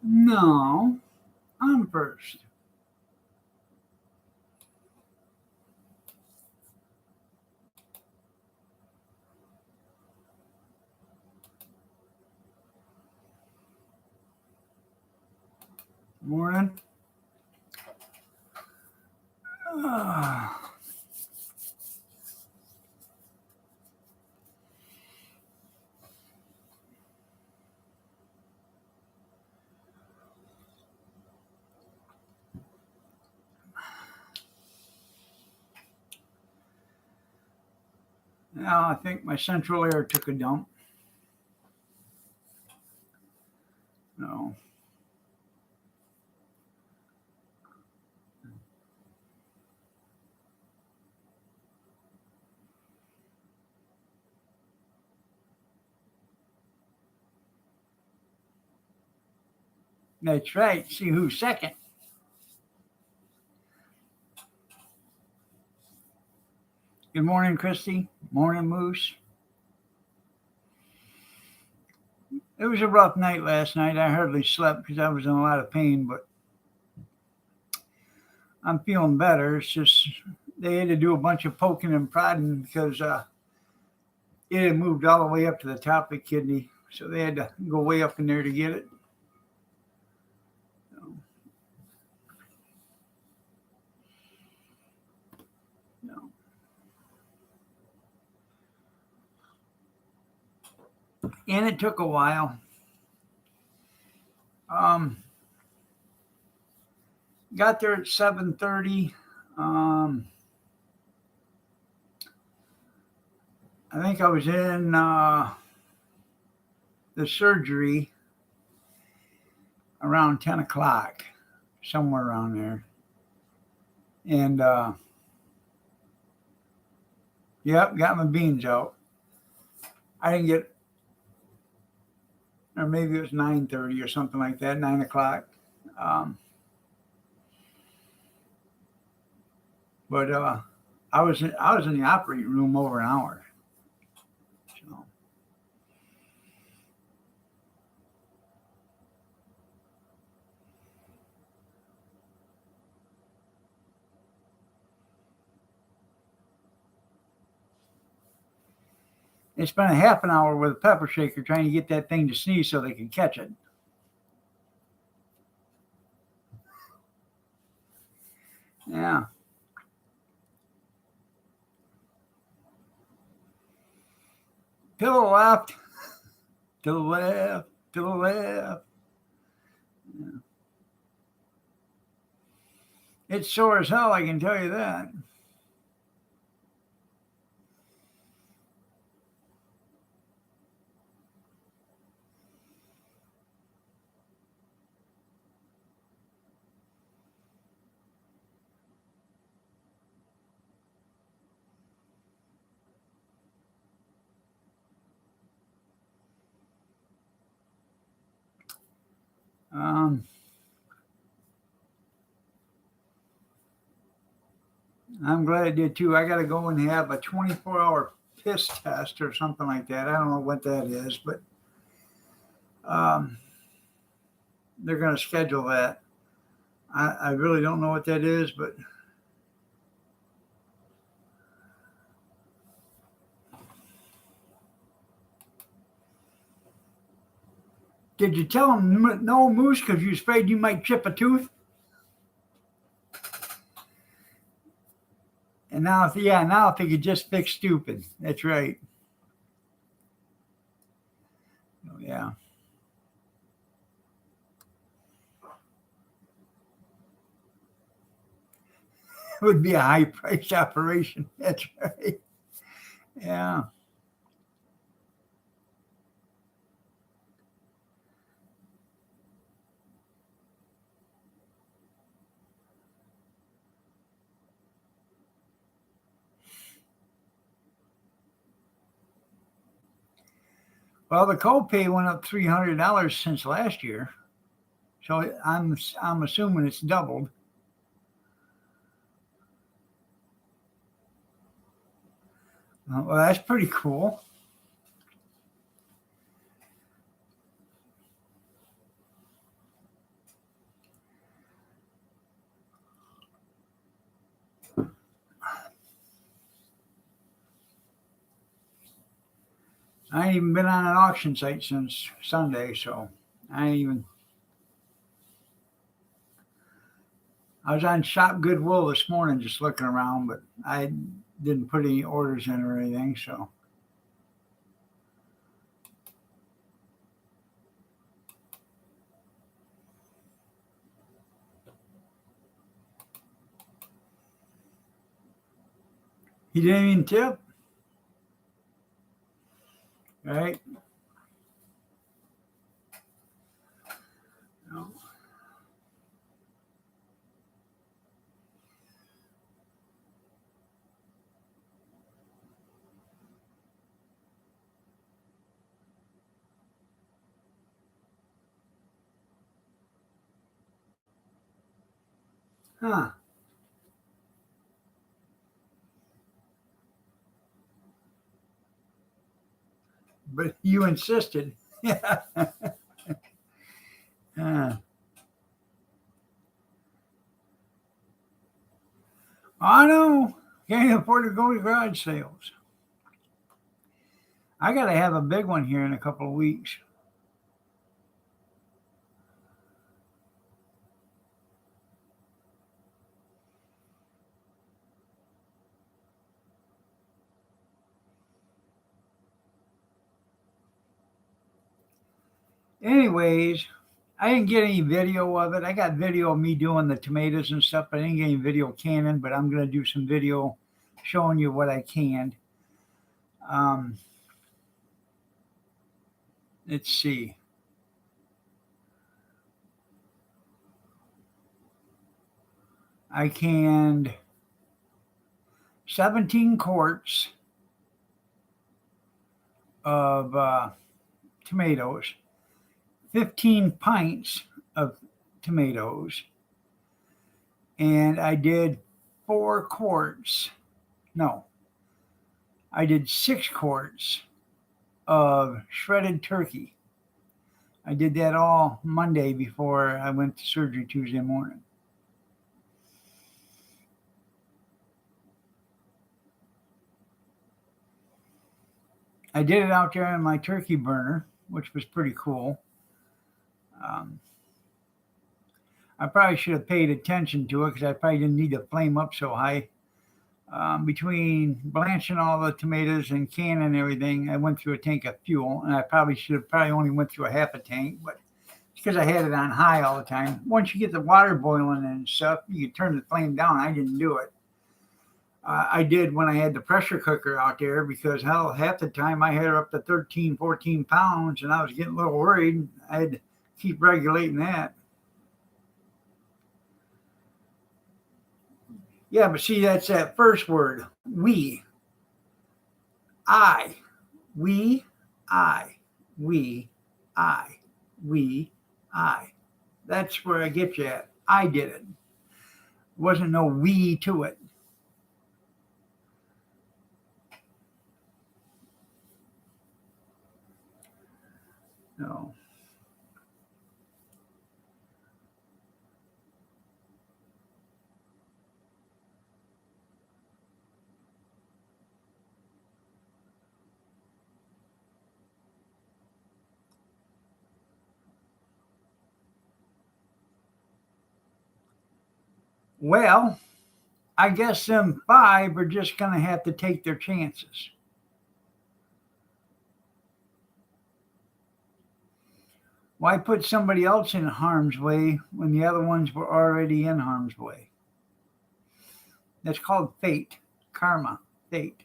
No, I'm first. Morning. Ah, now I think my central air took a dump. No. That's right. See who's second. Good morning, Christy. Morning, Moose. It was a rough night last night. I hardly slept because I was in a lot of pain, but I'm feeling better. It's just they had to do a bunch of poking and prodding because it had moved all the way up to the top of the kidney. So they had to go way up in there to get it. No. And it took a while. Um, got there at 7:30. I think I was in the surgery around 10 o'clock, somewhere around there. And yep, got my beans out. I didn't get, or maybe it was 9:30 or something like that, 9 o'clock. Um, but I was in the operating room over an hour. So they spent a half an hour with a pepper shaker trying to get that thing to sneeze so they could catch it. Yeah. To the left, to the left, to the left. Yeah. It's sore as hell, I can tell you that. Um, I'm glad I did too. I got to go and have a 24-hour piss test or something like that. I don't know what that is, but um, they're going to schedule that. I really don't know what that is, but did you tell them no, Moose, because you was afraid you might chip a tooth? And now, yeah, now if they could just fix stupid. That's right. Oh, yeah. It would be a high price operation. That's right. Yeah. Well, the copay went up $300 since last year, so I'm assuming it's doubled. Well, that's pretty cool. I ain't even been on an auction site since Sunday, so I ain't even. I was on Shop Goodwill this morning just looking around, but I didn't put any orders in or anything, so. He didn't even tip, right? No. Huh. But you insisted. Yeah. I know. Can't afford to go to garage sales. I got to have a big one here in a couple of weeks. Anyways, I didn't get any video of it. I got video of me doing the tomatoes and stuff, but I didn't get any video canning. But I'm going to do some video showing you what I canned. Um, let's see. I canned 17 quarts of tomatoes, 15 pints of tomatoes, and I did 4 quarts. No, I did 6 quarts of shredded turkey. I did that all Monday before I went to surgery Tuesday morning. I did it out there in my turkey burner, which was pretty cool. Um, I probably should have paid attention to it because I probably didn't need to flame up so high. Between blanching all the tomatoes and canning and everything, I went through a tank of fuel, and I probably should have probably only went through a half a tank, but it's because I had it on high all the time. Once you get the water boiling and stuff, you can turn the flame down. I didn't do it. I did when I had the pressure cooker out there because hell, half the time I had her up to 13, 14 pounds, and I was getting a little worried. I had to keep regulating that. Yeah, but see, that's that first word, we, I, we, I, we, I, we, I. That's where I get you at. I did it. Wasn't no we to it. No. Well, I guess them 5 are just going to have to take their chances. Why put somebody else in harm's way when the other ones were already in harm's way? That's called fate, karma, fate.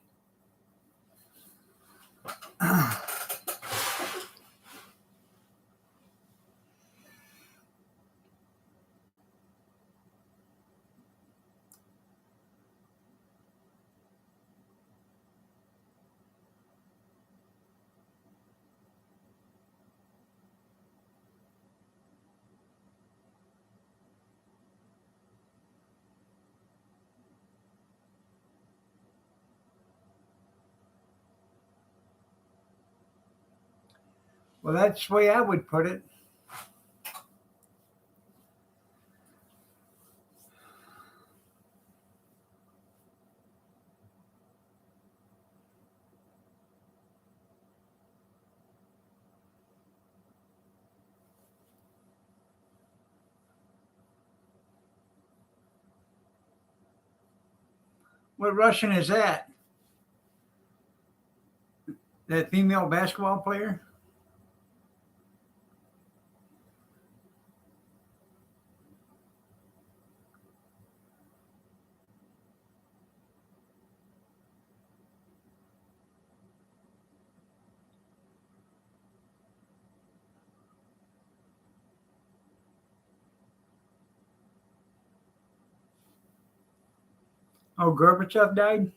Well, that's the way I would put it. What Russian is that? That female basketball player? Oh, Gorbachev died?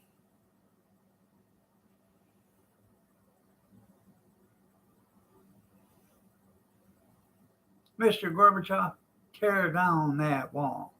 Mr. Gorbachev, tear down that wall.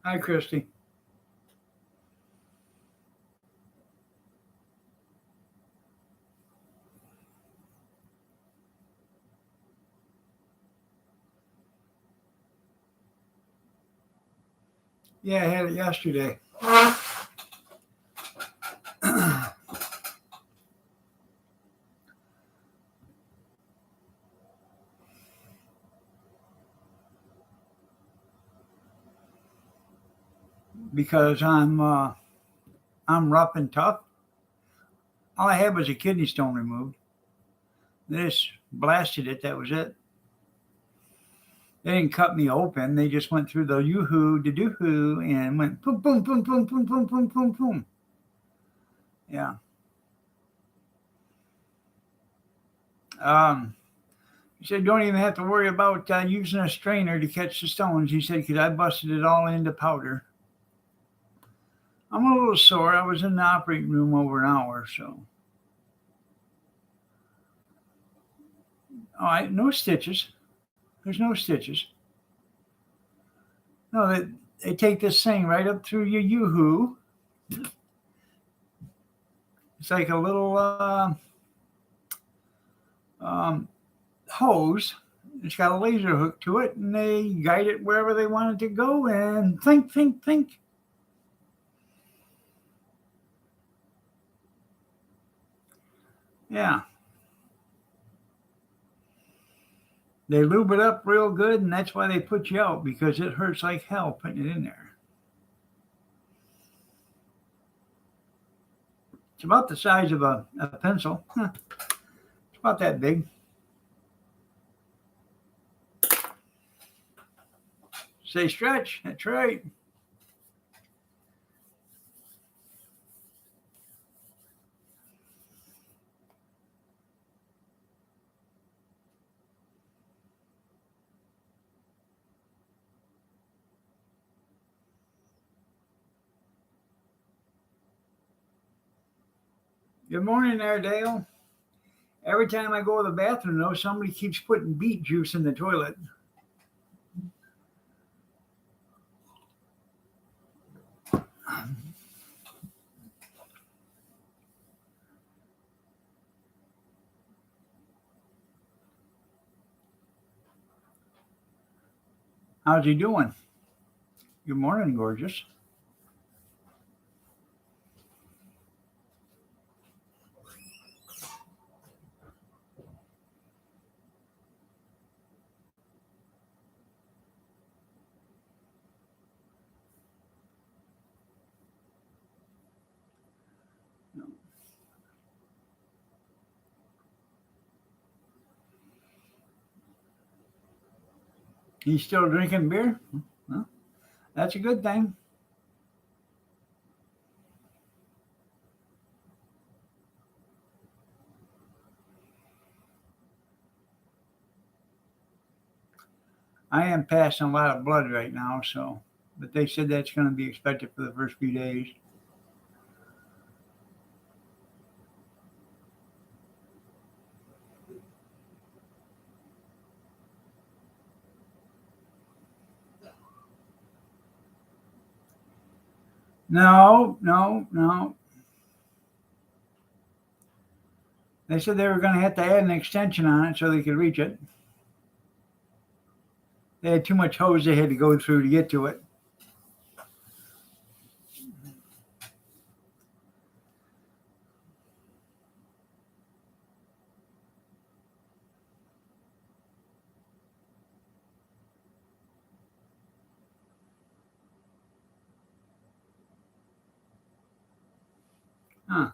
Hi, Christy. Yeah, I had it yesterday. Because I'm rough and tough. All I had was a kidney stone removed. They just blasted it. That was it. They didn't cut me open. They just went through the yoo-hoo, the doo-hoo, and went boom, boom, boom, boom, boom, boom, boom, boom, boom. Yeah. He said, don't even have to worry about using a strainer to catch the stones. He said, because I busted it all into powder. I'm a little sore. I was in the operating room over an hour, so. All right, no stitches. There's no stitches. No, they take this thing right up through your yoo-hoo. It's like a little hose. It's got a laser hook to it, and they guide it wherever they want it to go, and think, think, think. Yeah. They lube it up real good, and that's why they put you out, because it hurts like hell putting it in there. It's about the size of a pencil. It's about that big. Say stretch. That's right. Good morning there, Dale. Every time I go to the bathroom, though, somebody keeps putting beet juice in the toilet. How's he doing? Good morning, gorgeous. He's still drinking beer? Well, that's a good thing. I am passing a lot of blood right now, so, but they said that's going to be expected for the first few days. No, no, no. They said they were going to have to add an extension on it so they could reach it. They had too much hose they had to go through to get to it. Huh.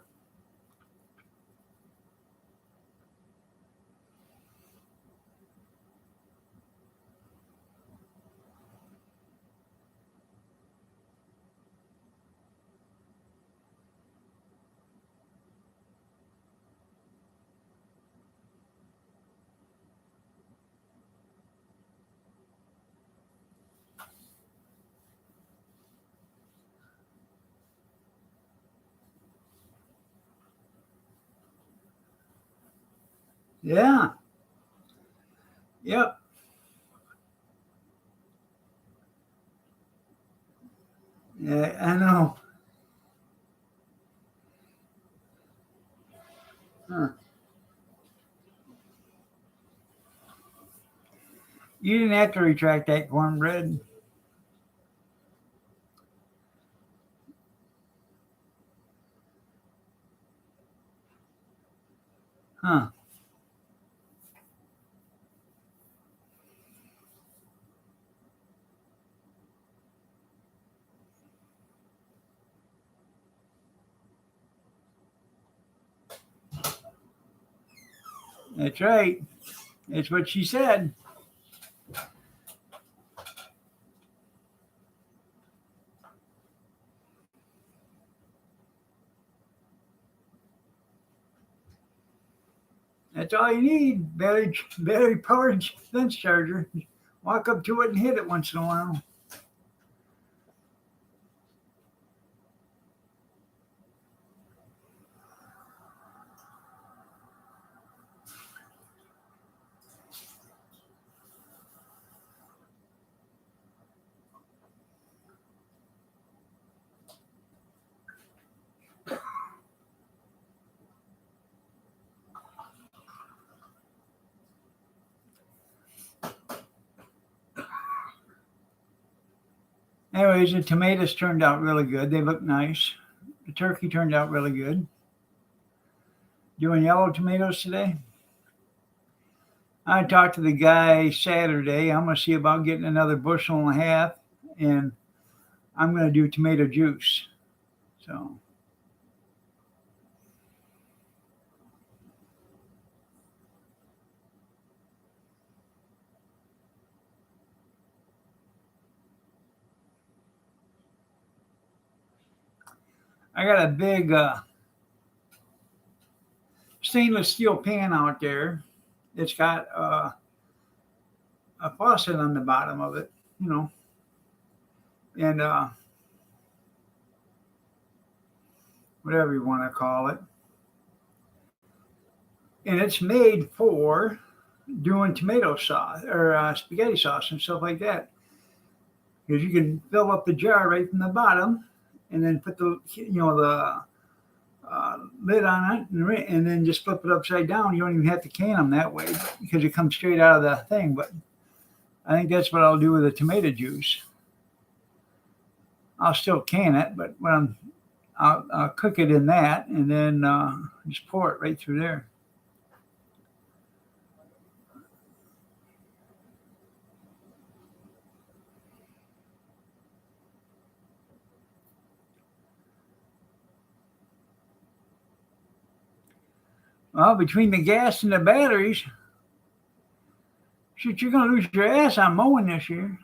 Yeah. Yep. Yeah, I know. Huh. You didn't have to retract that cornbread. Huh. That's right. That's what she said. That's all you need. Battery powered fence charger. Walk up to it and hit it once in a while. Anyways, the tomatoes turned out really good. They look nice. The turkey turned out really good. Doing yellow tomatoes today. I talked to the guy Saturday. I'm going to see about getting another bushel and a half, and I'm going to do tomato juice. So I got a big stainless steel pan out there. It's got a faucet on the bottom of it, you know, and whatever you want to call it. And it's made for doing tomato sauce or spaghetti sauce and stuff like that. Because you can fill up the jar right from the bottom, and then put the lid on it, and then just flip it upside down. You don't even have to can them that way because it comes straight out of the thing. But I think that's what I'll do with the tomato juice. I'll still can it, but I'll cook it in that, and then just pour it right through there. Well, between the gas and the batteries, shit, you're gonna lose your ass on mowing this year.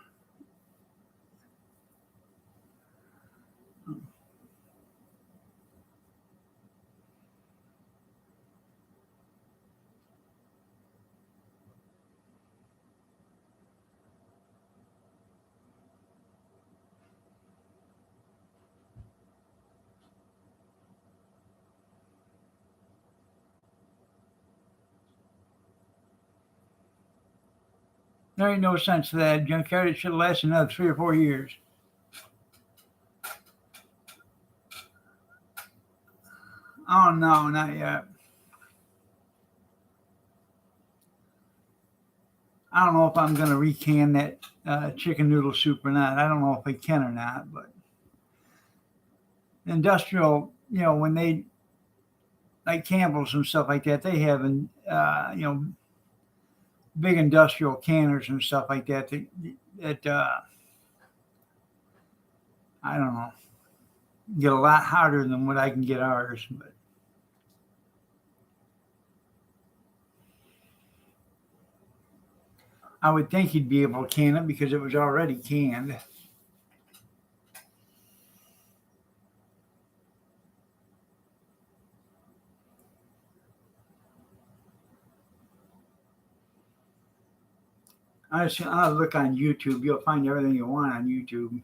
There ain't no sense to that junkyard. It should last another 3 or 4 years. Oh no, not yet. I don't know if I'm going to recan that chicken noodle soup or not. I don't know if I can or not, but industrial, when they like Campbell's and stuff like that, they have, big industrial canners and stuff like that. That I don't know, get a lot hotter than what I can get ours. But I would think he'd be able to can it because it was already canned. I'll look on YouTube. You'll find everything you want on YouTube.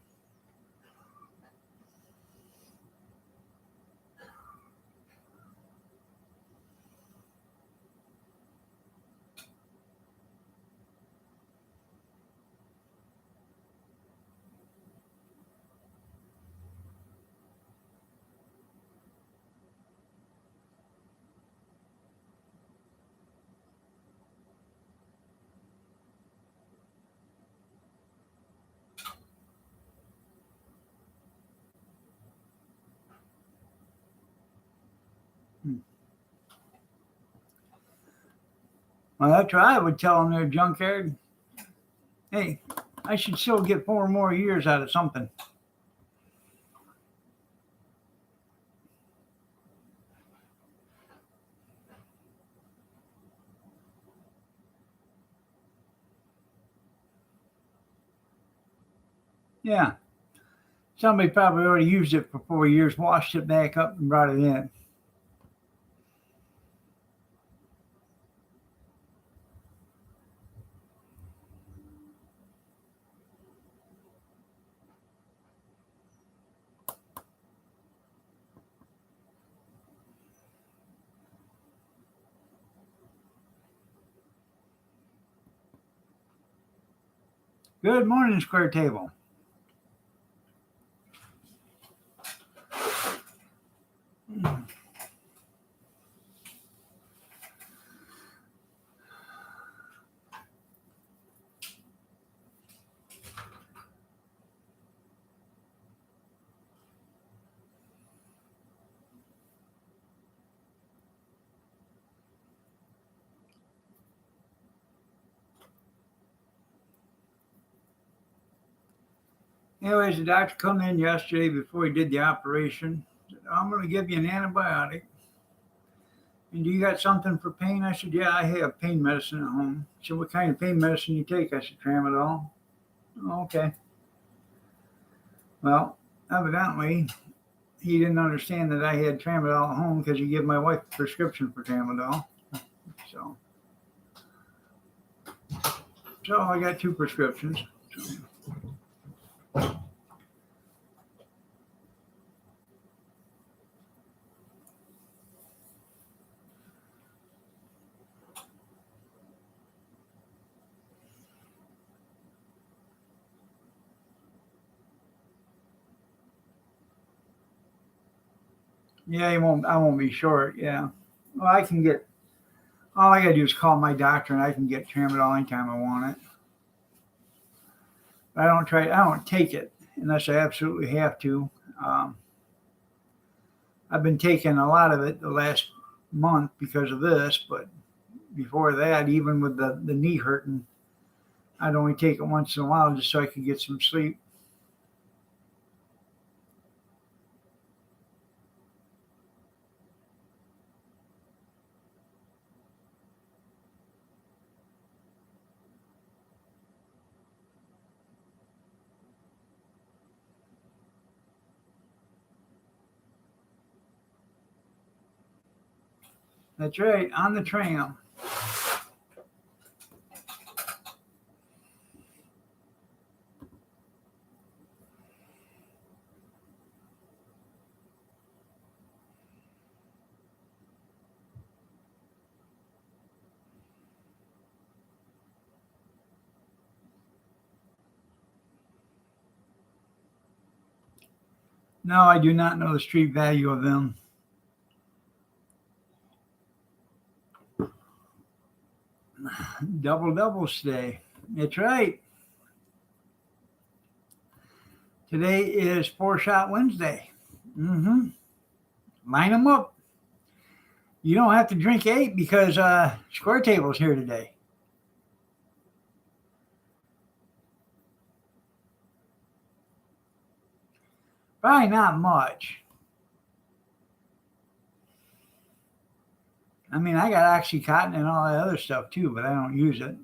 Hmm. Well, that's what I would tell them there, junkyard. Hey, I should still get 4 more years out of something. Yeah. Somebody probably already used it for 4 years, washed it back up, and brought it in. Good morning, Square Table. Anyways, the doctor come in yesterday before he did the operation. Said, I'm going to give you an antibiotic. And do you got something for pain? I said, yeah, I have pain medicine at home. He said, what kind of pain medicine you take? I said, tramadol. Oh, okay. Well, evidently, he didn't understand that I had tramadol at home because he gave my wife a prescription for tramadol. So, so I got 2 prescriptions. So, yeah, he won't. I won't be short. Yeah. Well, I can get. All I gotta do is call my doctor, and I can get tramadol anytime I want it. But I don't try. I don't take it unless I absolutely have to. Um, I've been taking a lot of it the last month because of this, but before that, even with the knee hurting, I'd only take it once in a while just so I could get some sleep. That's right, on the tram. No, I do not know the street value of them. Double doubles today. That's right. Today is Four Shot Wednesday. Mm-hmm. Line them up. You don't have to drink 8 because Square Table's here today. Probably not much. I mean, I got Oxycontin and all that other stuff too, but I don't use it.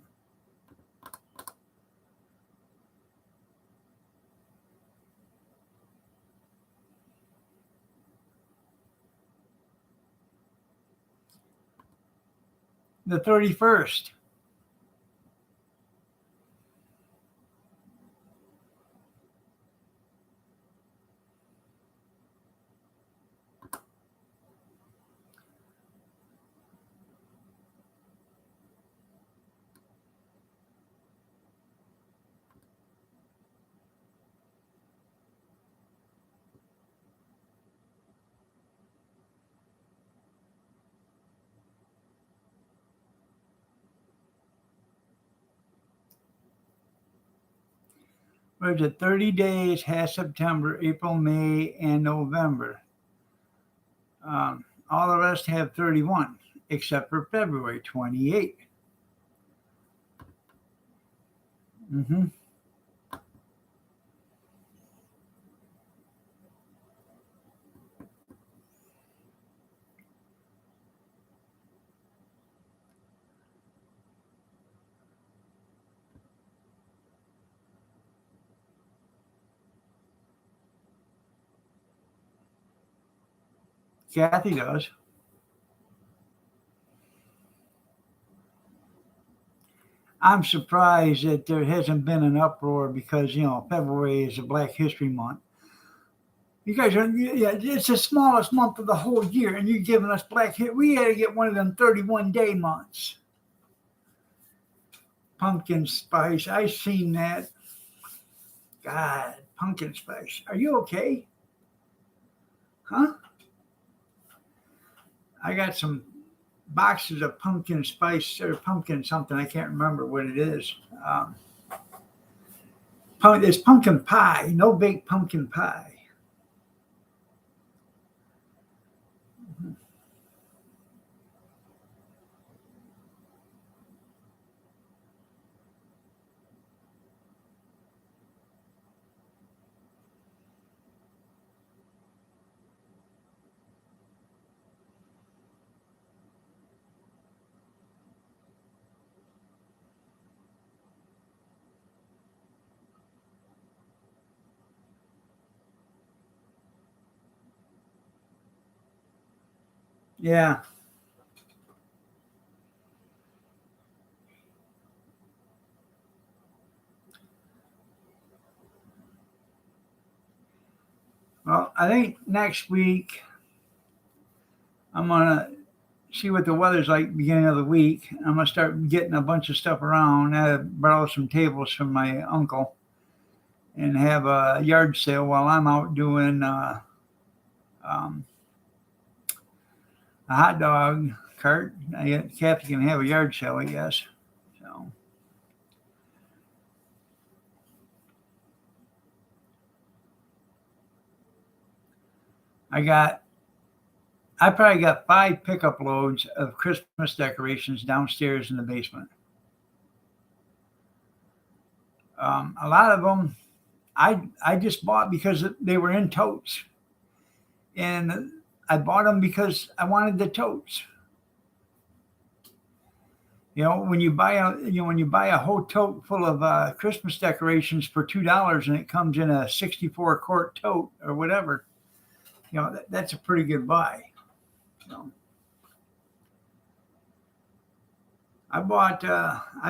The 31st. Where's it? 30 days has September, April, May, and November. All the rest have 31, except for February, 28. Mm-hmm. Kathy does. I'm surprised that there hasn't been an uproar because, February is a Black History Month. You guys are, yeah, it's the smallest month of the whole year, and you're giving us Black History. We had to get one of them 31-day months. Pumpkin spice. I seen that. God, pumpkin spice. Are you okay? Huh? I got some boxes of pumpkin spice or pumpkin something. I can't remember what it is. It's pumpkin pie, no baked pumpkin pie. Yeah. Well, I think next week I'm gonna see what the weather's like beginning of the week. I'm gonna start getting a bunch of stuff around. I borrow some tables from my uncle and have a yard sale while I'm out doing um, a hot dog cart. Kathy can have a yard sale, I guess. So I probably got 5 pickup loads of Christmas decorations downstairs in the basement. A lot of them I just bought because they were in totes, and I bought them because I wanted the totes. When you buy a whole tote full of Christmas decorations for $2 and it comes in a 64 quart tote or whatever, that's a pretty good buy. So I've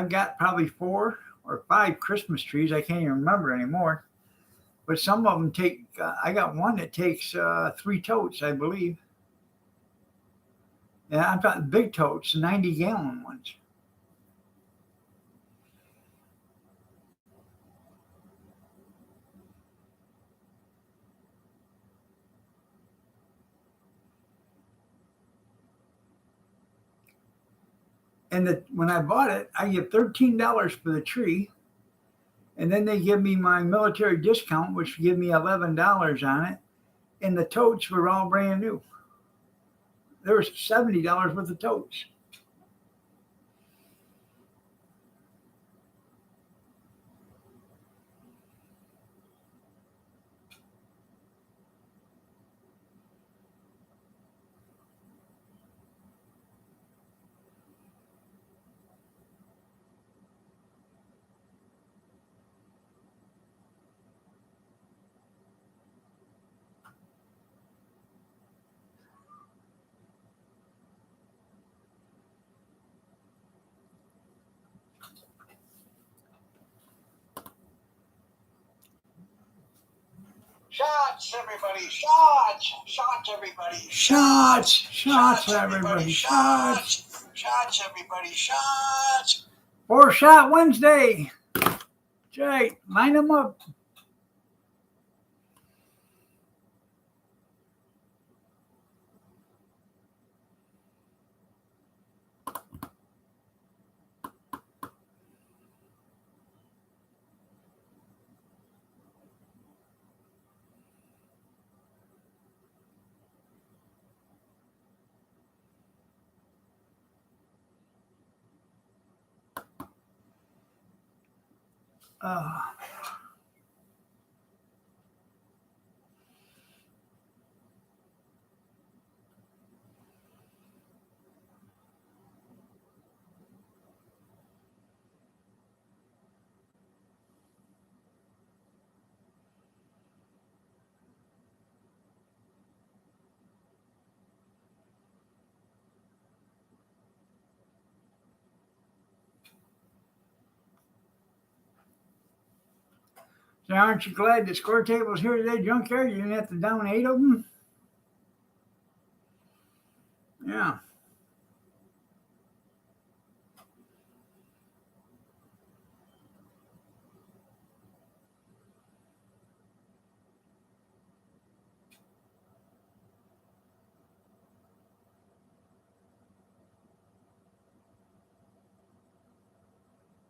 got probably 4 or 5 Christmas trees. I can't even remember anymore. But some of them take. I got one that takes 3 totes, I believe. Yeah, I've got big totes, 90-gallon ones. And when I bought it, I get $13 for the tree. And then they give me my military discount, which give me $11 on it. And the totes were all brand new. There was $70 worth of totes. Shots, everybody, shots! Shots, everybody, Shots! Shots, everybody! Shots! Shots, everybody, shots! 4-shot Wednesday. Jay, line them up. Uh, so aren't you glad the score table's here today, Junkyard? You didn't have to down 8 of them? Yeah.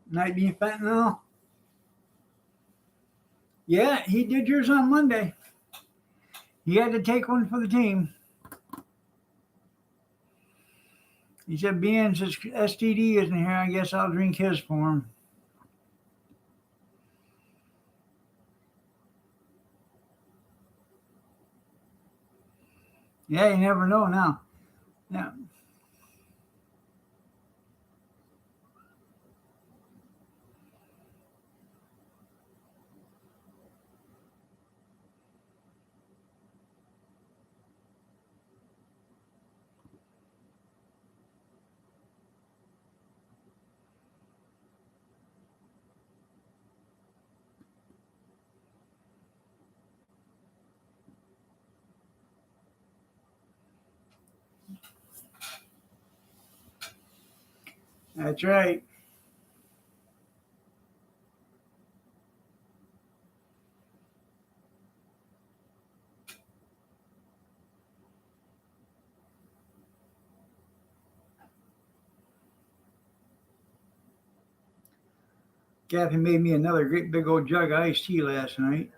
Night being fentanyl? Yeah, he did yours on Monday. He had to take one for the team. He said, being his STD isn't here, I guess I'll drink his for him. Yeah, you never know now. Yeah. That's right. Kathy made me another great big old jug of iced tea last night.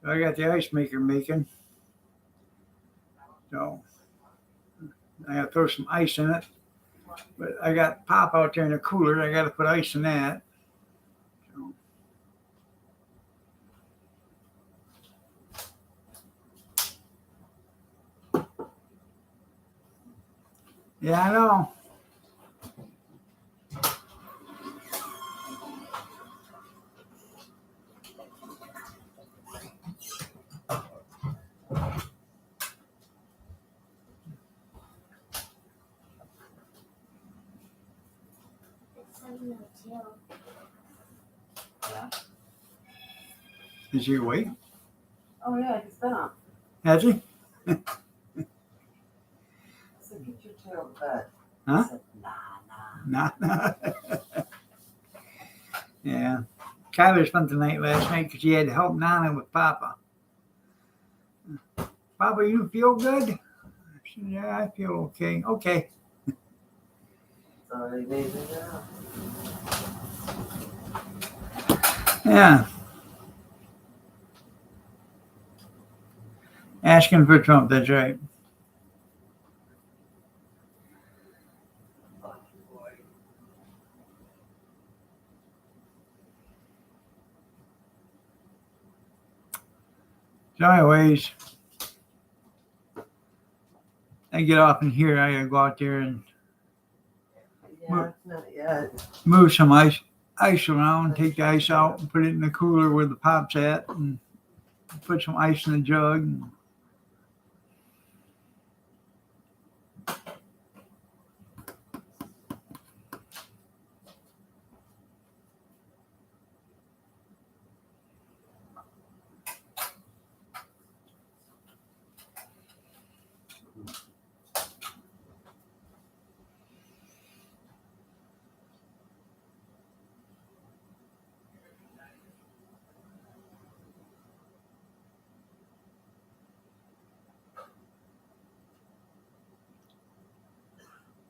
So I got the ice maker making. So I got to throw some ice in it. But I got pop out there in the cooler. I got to put ice in that. So. Yeah, I know. Is he awake? Oh yeah, he's been up. Has he? I said, get your tail to bed. Huh? He said, nah. Nah. Yeah. Kyler spent the night last night because he had to help Nana with Papa. Papa, you feel good? I said, yeah, I feel okay. Okay. So he needs to know. Yeah. Asking for Trump, that's right. Oh, boy. So anyways, I get off in here. I gotta go out there and Yeah, not yet. move some ice around, take the ice out and put it in the cooler where the pop's at, and put some ice in the jug. And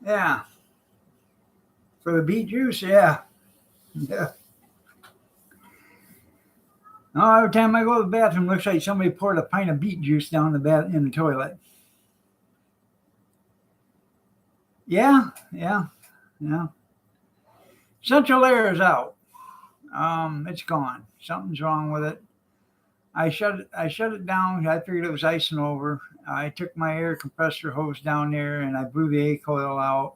yeah, for the beet juice, yeah. Yeah. Oh, every time I go to the bathroom, it looks like somebody poured a pint of beet juice down in the toilet. Yeah, yeah, yeah. Central air is out. It's gone. Something's wrong with it. I shut it down. I figured it was icing over. I took my air compressor hose down there and I blew the A coil out.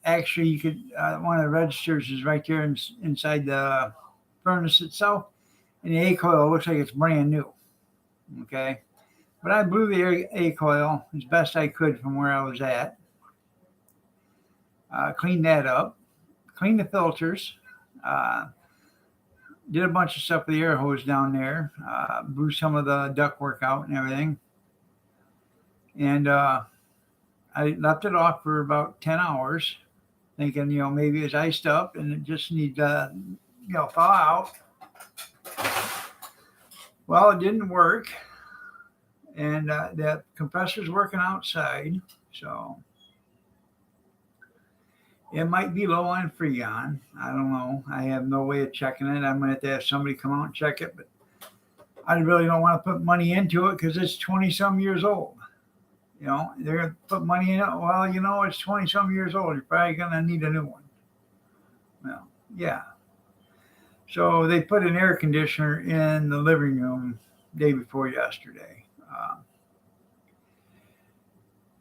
Actually, you could one of the registers is right there inside the furnace itself, and the A coil looks like it's brand new. Okay, but I blew the A coil as best I could from where I was at. Cleaned that up, cleaned the filters, uh, did a bunch of stuff with the air hose down there, blew some of the ductwork out and everything, and I left it off for about 10 hours, thinking, maybe it's iced up and it just needs to, thaw out. Well, it didn't work, and the compressor's working outside, so it might be low on Freon. I don't know. I have no way of checking it. I'm going to have to have somebody come out and check it, but I really don't want to put money into it because it's 20 some years old. They're going to put money in it. Well, it's 20 some years old. You're probably going to need a new one. Well, yeah. So they put an air conditioner in the living room day before yesterday.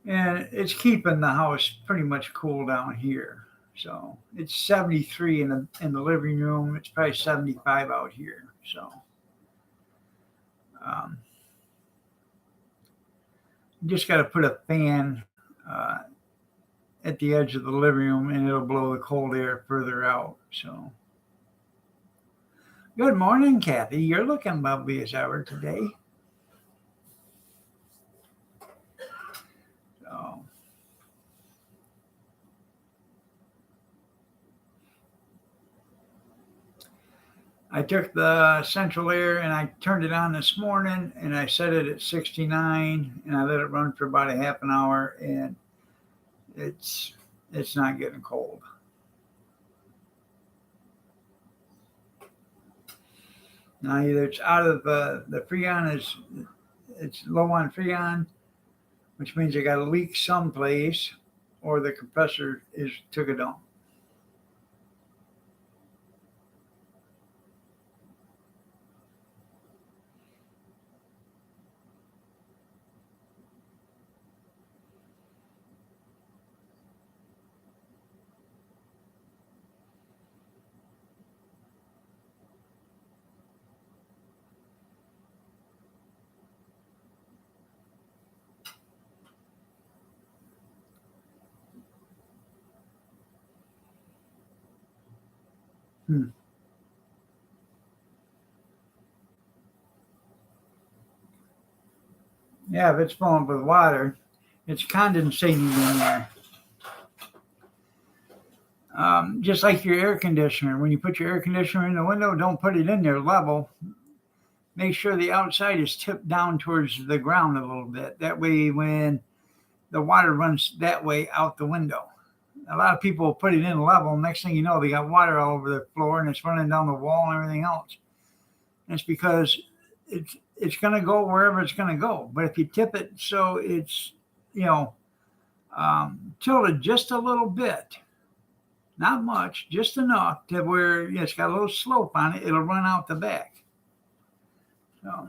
And it's keeping the house pretty much cool down here. So it's 73 in the living room. It's probably 75 out here. So um, just got to put a fan uh, at the edge of the living room, and it'll blow the cold air further out. So good morning, Kathy. You're looking lovely as ever today. So I took the central air and I turned it on this morning and I set it at 69 and I let it run for about a half an hour, and it's not getting cold. Now either it's out of the Freon it's low on Freon, which means I got a leak someplace, or the compressor took a dump. Yeah, if it's filling with water, it's condensating in there. Just like your air conditioner. When you put your air conditioner in the window, don't put it in there level. make sure the outside is tipped down towards the ground a little bit. That way, when the water runs that way out the window. A lot of people put it in level. Next thing you know, they got water all over the floor and it's running down the wall and everything else. And it's because it's going to go wherever it's going to go. But if you tip it so it's, tilted just a little bit, not much, just enough to where it's got a little slope on it, it'll run out the back. So.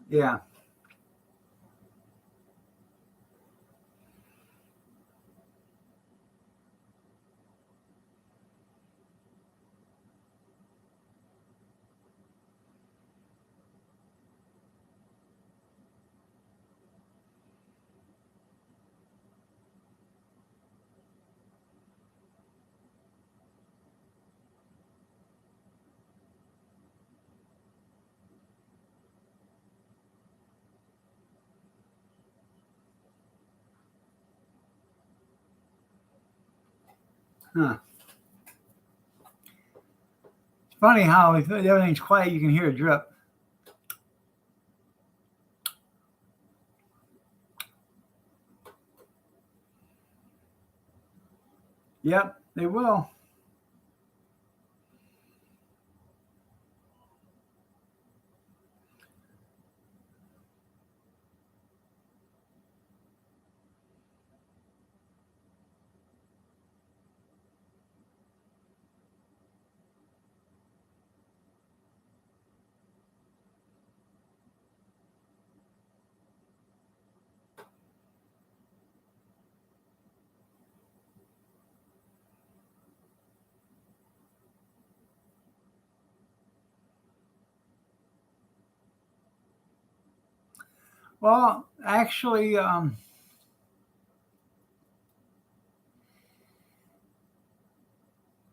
Yeah. Huh. It's funny how if everything's quiet, you can hear a drip. Yep, they will. Well, actually, it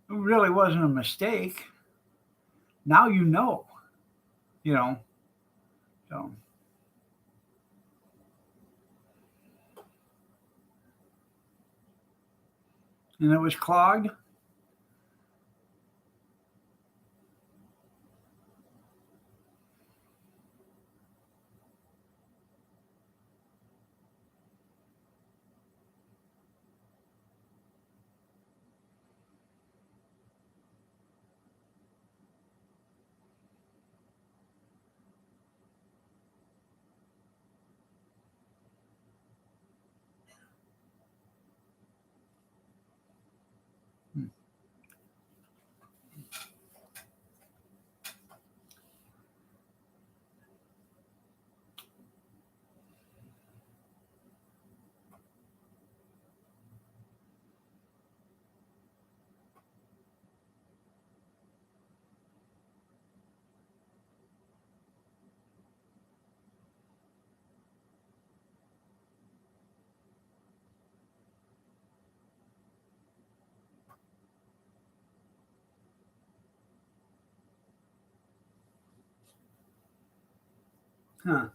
really wasn't a mistake. Now you know, you know. So, and it was clogged. Hmm. Huh.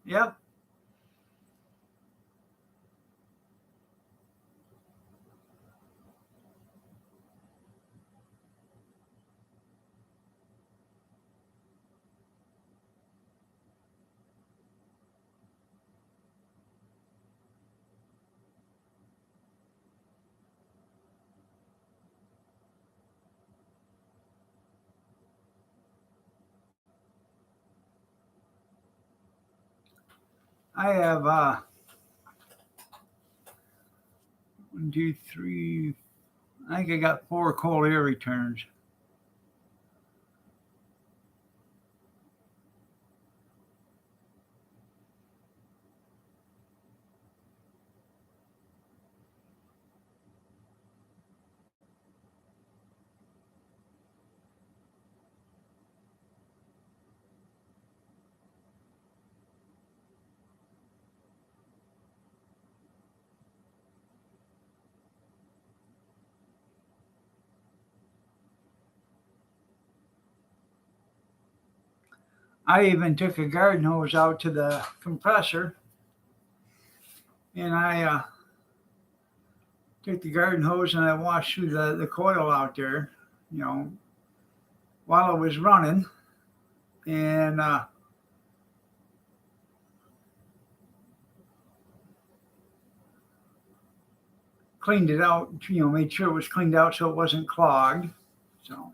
Yep. I have 1, 2, 3. I think I got 4 cold air returns. I even took a garden hose out to the compressor, and I took the garden hose and I washed through the coil out there, you know, while it was running, and cleaned it out, you know, made sure it was cleaned out so it wasn't clogged. So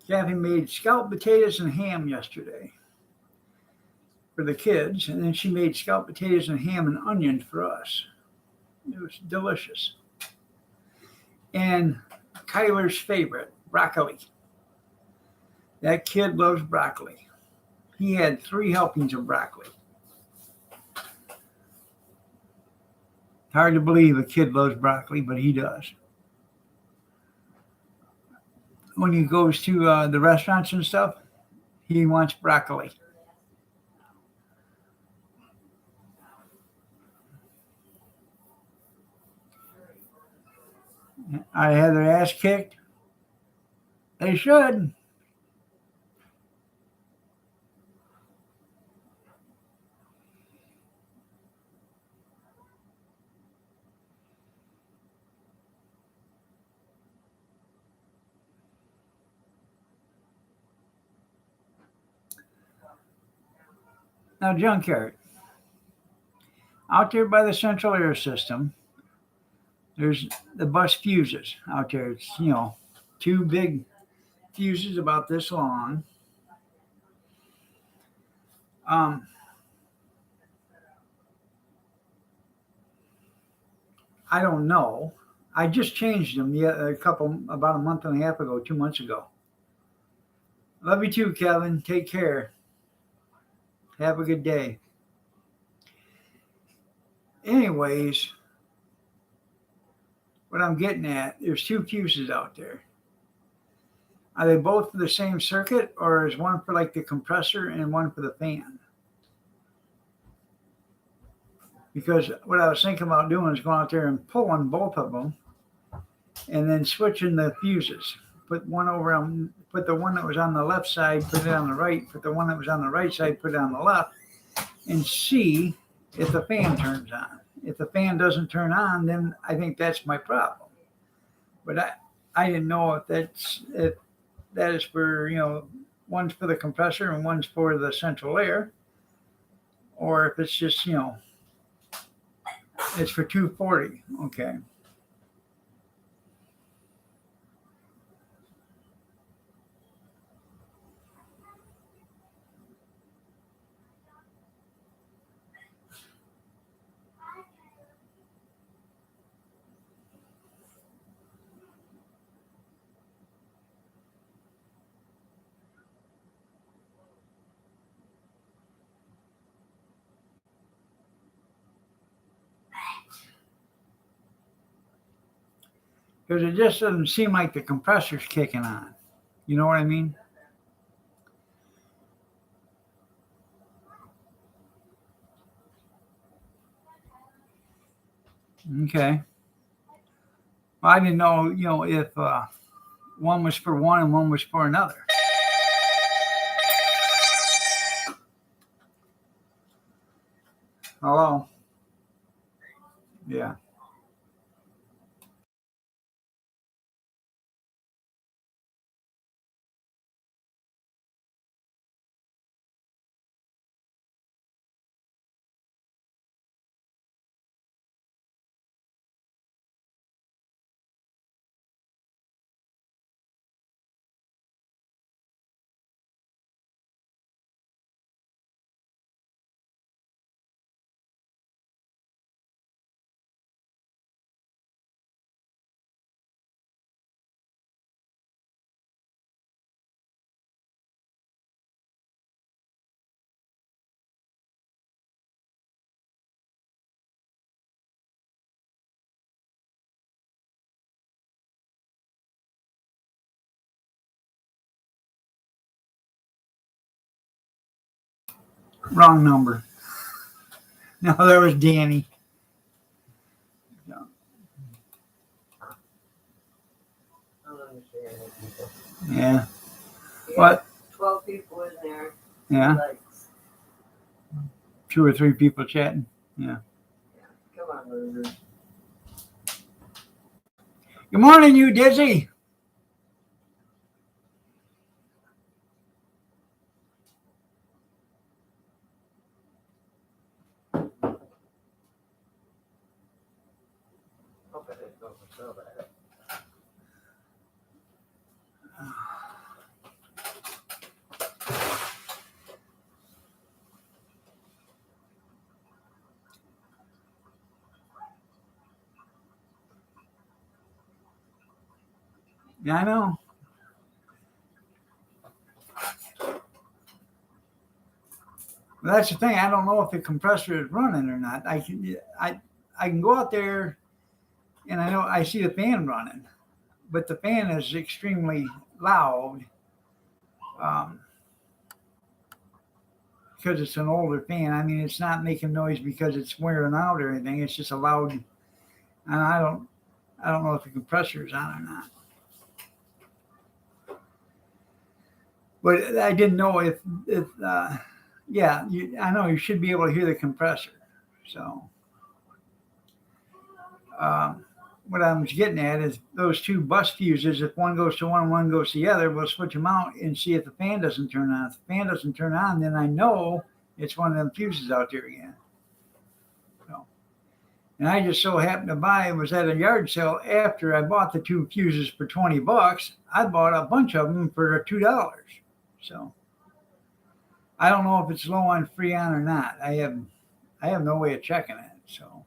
Kathy made scalloped potatoes and ham yesterday for the kids, and then she made scalloped potatoes and ham and onions for us. It was delicious. And Kyler's favorite, broccoli. That kid loves broccoli. He had 3 helpings of broccoli. Hard to believe a kid loves broccoli, but he does. When he goes to the restaurants and stuff, he wants broccoli. I had their ass kicked. They should. Now, junkyard. Out there by the central air system, there's the bus fuses out there. It's, you know, 2 big fuses about this long. Um, I don't know. I just changed them about a month and a half ago, 2 months ago. Love you too, Kevin. Take care. Have a good day. Anyways, what I'm getting at, there's 2 fuses out there. Are they both for the same circuit, or is one for like the compressor and one for the fan? Because what I was thinking about doing is going out there and pulling both of them and then switching the fuses. Put the one that was on the left side, put it on the right, put the one that was on the right side, put it on the left, and see if the fan turns on. If the fan doesn't turn on, then I think that's my problem. But I didn't know if that is for, you know, one's for the compressor and one's for the central air, or if it's just, you know, it's for 240. Okay. Because it just doesn't seem like the compressor's kicking on. You know what I mean? Okay. Well, I didn't know, you know, if one was for one and one was for another. Hello? Yeah. Wrong number. No, there was Danny. I don't understand it either. Yeah. Yeah, What? 12 people in there. Yeah. Likes. 2 or 3 people chatting. Yeah. Come on, loser. Good morning, you Dizzy. Hope I didn't go for so bad. Yeah, I know. Well, that's the thing. I don't know if the compressor is running or not. I can go out there and I know I see the fan running, but the fan is extremely loud because it's an older fan. I mean, it's not making noise because it's wearing out or anything. It's just a loud, and I don't know if the compressor is on or not. But I didn't know if yeah, I know you should be able to hear the compressor. So what I was getting at is those 2 bus fuses. If one goes to one and one goes to the other, we'll switch them out and see if the fan doesn't turn on. If the fan doesn't turn on, then I know it's one of them fuses out there again. So, and I just so happened to was at a yard sale after I bought the 2 fuses for $20. I bought a bunch of them for $2. So I don't know if it's low on Freon or not. I have no way of checking it. So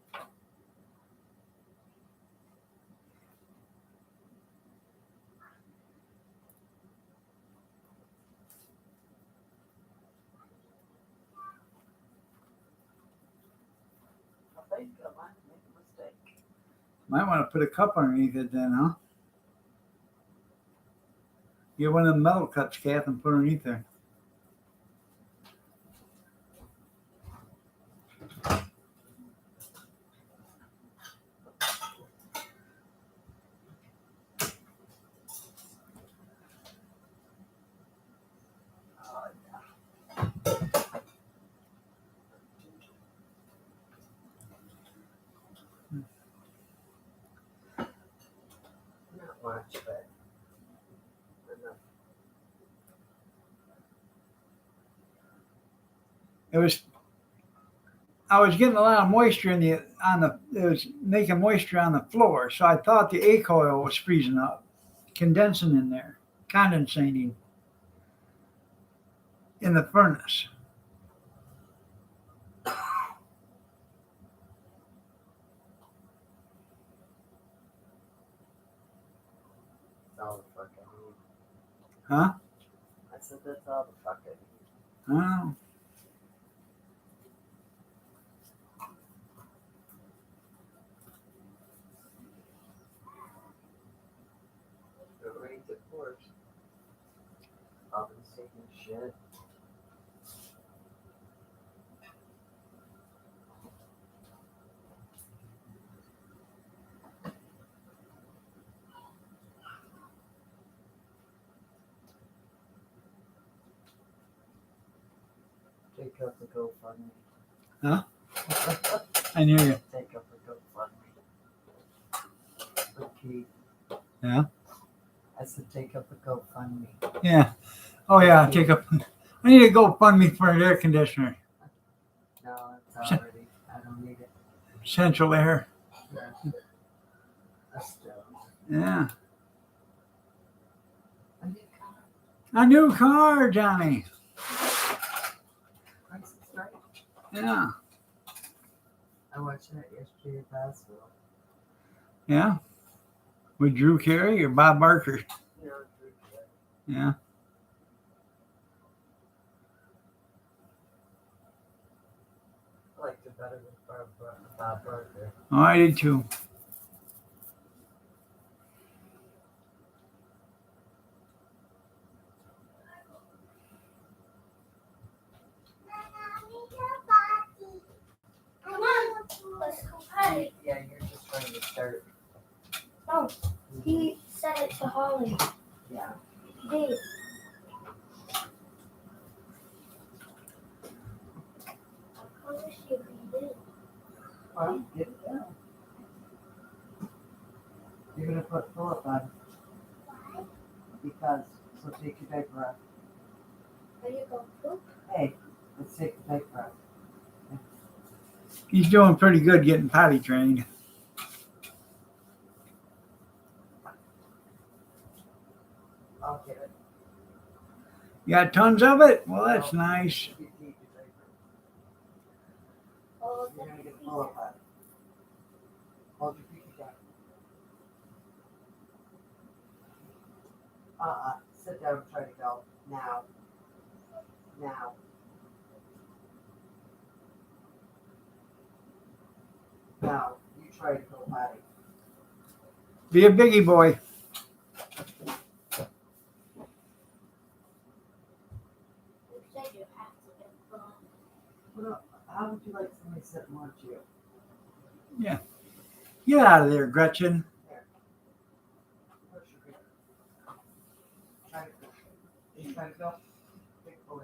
I think I might make a mistake. might want to put a cup underneath it then, huh? Get one of them metal cups, Kath, and put underneath there. Not much, but enough. I was getting a lot of moisture it was making moisture on the floor, so I thought the A coil was freezing up, condensing in there, condensating in the furnace. That's all the fuck I need. Huh? I said that's all the fuck I need. Oh. It rains, it pours. Oven's taking shit. Take up the GoFundMe. Huh? I knew you. Take up the GoFundMe. Okay. Yeah. I said take up the GoFundMe. Yeah. Oh yeah. Take up. I need to go fund me for an air conditioner. No, it's already. I don't need it. Central air. That's still. Yeah. I need a car. A new car, Johnny. Price is right. Yeah. I watched that yesterday at Bassville. Yeah. With Drew Carey or Bob Barker? No, Yeah. I liked it better than Bob Barker. Oh, I did too. Holly. Yeah. Dave. I wish you read it. Well, get it down. You're gonna put Philip on Why? because so take your diaper off. Are you going to poop? Hey, let's take the diaper off. He's doing pretty good getting potty trained. I'll get it. You got tons of it? Well, that's nice. You keep your diaper. Oh, You're gonna get Philip on. Hold your feet together. Sit down and try to go. Now. Now. Now, you try to go potty. Be a biggie boy. you said you have to get phone. Well, how would you like somebody sitting on you? Get out of there, Gretchen. Push your feet. Try to go. You try to go. Big boy.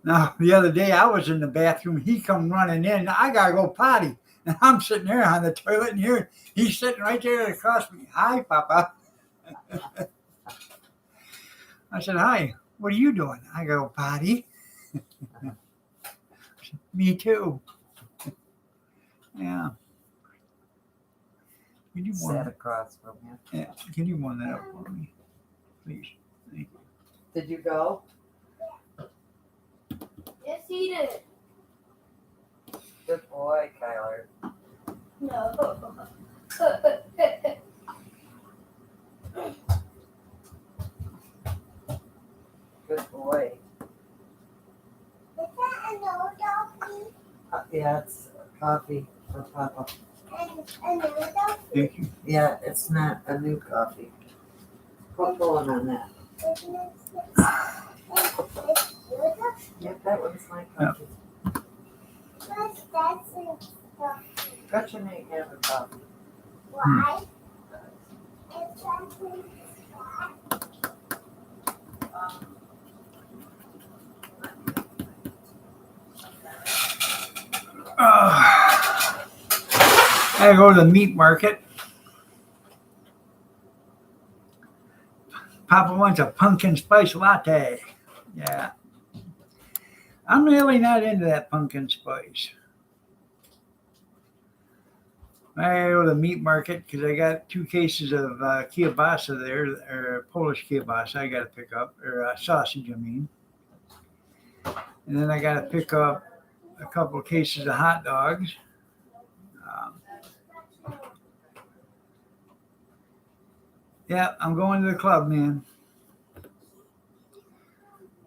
Now, the other day I was in the bathroom. He come running in. I gotta go potty. And I'm sitting there on the toilet and here he's sitting right there across me. Hi, Papa. I said, hi, what are you doing? I go, potty. Me too. Yeah. Can you warm Sat that? across from you. Yeah. Can you warm that up for me, please? Thank you. Did you go? Yes, he did. Good boy, Kyler. No. Good boy. Is that an old doggy? Yeah, it's coffee for Papa. And another doggy? Thank you. Yeah, it's not a new coffee. Put pulling on that. Isn't it? It's your dog? Yeah, that one's my coffee. What's that in dog? Gretchen ain't having coffee. Why? It's something I go to the meat market. Papa wants a pumpkin spice latte. Yeah. I'm really not into that pumpkin spice. I go to the meat market because I got 2 cases of kielbasa there, or Polish kielbasa I got to pick up, or sausage, I mean. And then I got to pick up a couple of cases of hot dogs. Yeah, I'm going to the club, man.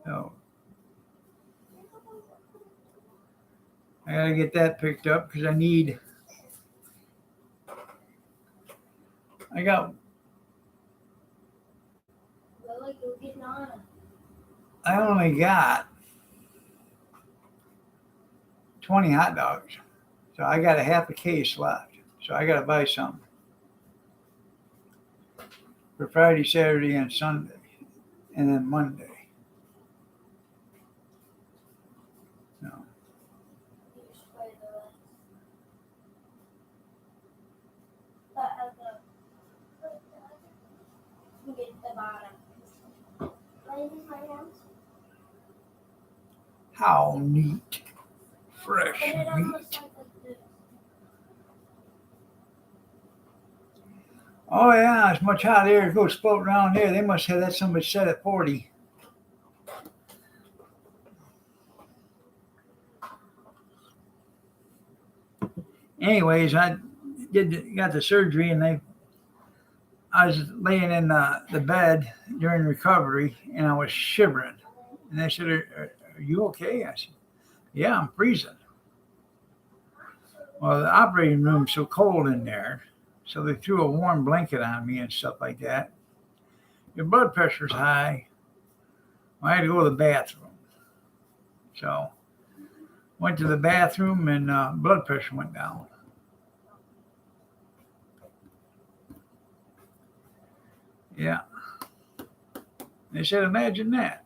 So I got to get that picked up because I got Lily, go get Nana. I only got 20 hot dogs. So I got a half a case left. So I got to buy some for Friday, Saturday, and Sunday, and then Monday. No. You should play the rest. But you get the bottom. Ladies, my hands. How neat. Fresh Put it meat. almost like this. Oh, yeah, it's much hot air goes floating around there. They must have that somebody set at 40. Anyways, I got the surgery and I was laying in the bed during recovery and I was shivering. And they said, are you okay? I said, yeah, I'm freezing. Well, the operating room's so cold in there. So they threw a warm blanket on me and stuff like that. Your blood pressure's high. I had to go to the bathroom. So Went to the bathroom and blood pressure went down. Yeah. They said, imagine that.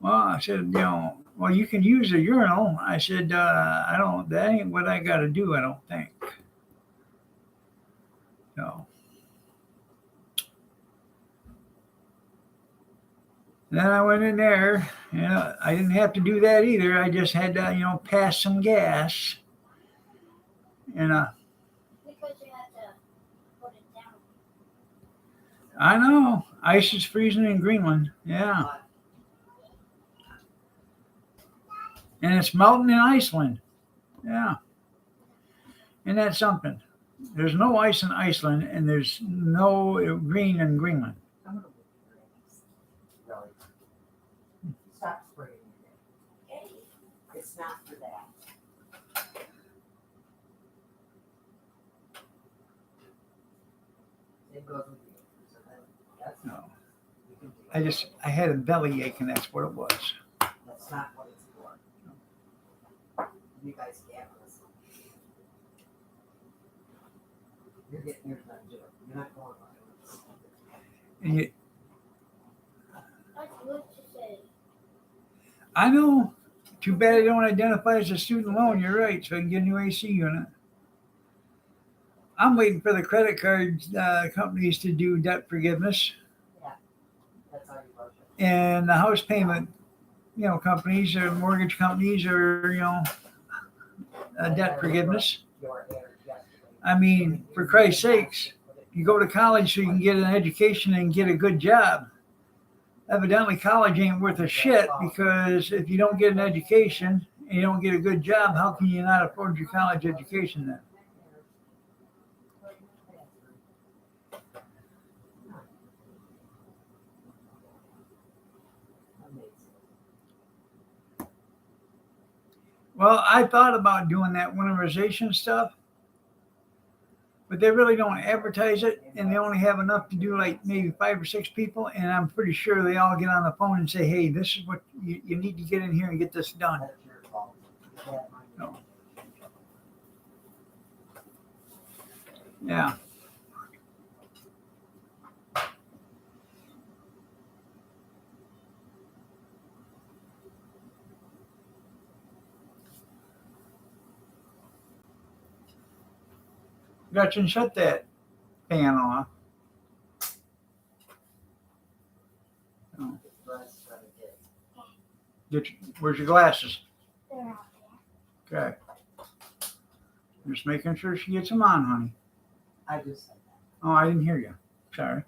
Well, I said, well, you can use a urinal. I said, that ain't what I got to do, I don't think. So then I went in there. I didn't have to do that either. I just had to, pass some gas. And Because you have to put it down. I know ice is freezing in Greenland. Yeah, and it's melting in Iceland. Yeah, and that's something. There's no ice in Iceland, and there's no green in Greenland. I'm gonna look at your eggs. Really. Stop spraying your egg. It's not for that. It goes with you. So that's No, you can do it. I had a belly ache, and that's what it was. That's not what it's for. You guys can't listen. You're getting yours done too. You're not going on it. And That's what you say. I know. Too bad I don't identify as a student loan. You're right, so I can get a new AC unit. I'm waiting for the credit card companies to do debt forgiveness, That's how you budget. and the house payment, companies or mortgage companies or debt forgiveness. Your hair yesterday. I mean, for Christ's sakes, you go to college so you can get an education and get a good job. Evidently, college ain't worth a shit, because if you don't get an education and you don't get a good job, how can you not afford your college education then? Well, I thought about doing that winterization stuff, but they really don't advertise it, and they only have enough to do like maybe 5 or 6 people, and I'm pretty sure they all get on the phone and say, hey, this is what you need to get in here and get this done. That's your fault. No. Yeah. Gretchen, shut that fan off. Oh. Where's your glasses? They're out Okay. Just making sure she gets them on, honey. I just said that. Oh, I didn't hear you. Sorry.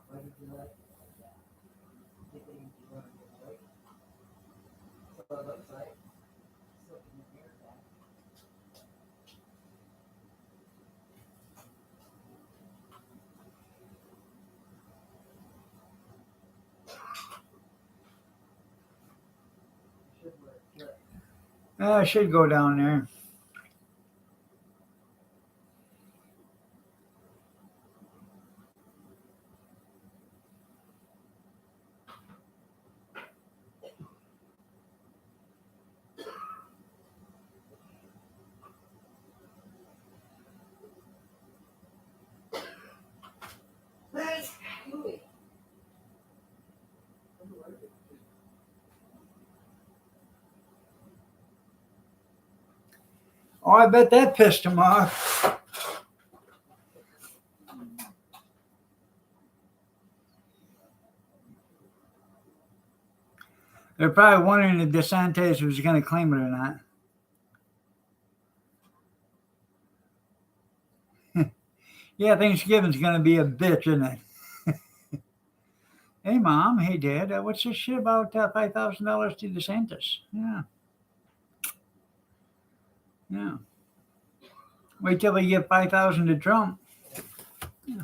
What did you like? Thinking you want to get away? So it looks like slipping your hair back. You should wear a clip. I should go down there. Louis. Oh, I bet that pissed him off. They're probably wondering if DeSantis was going to claim it or not. Yeah, Thanksgiving's going to be a bitch, isn't it? Hey, Mom. Hey, Dad. What's this shit about $5,000 to DeSantis? Yeah. Yeah. Wait till they give $5,000 to Trump. Yeah.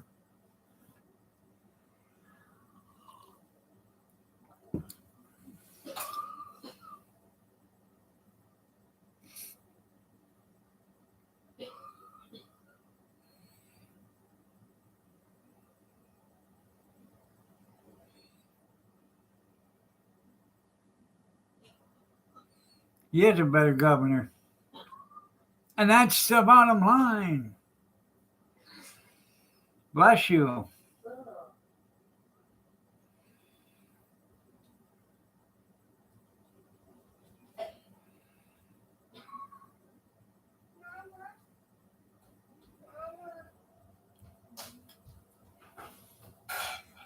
He is a better governor. And that's the bottom line. Bless you.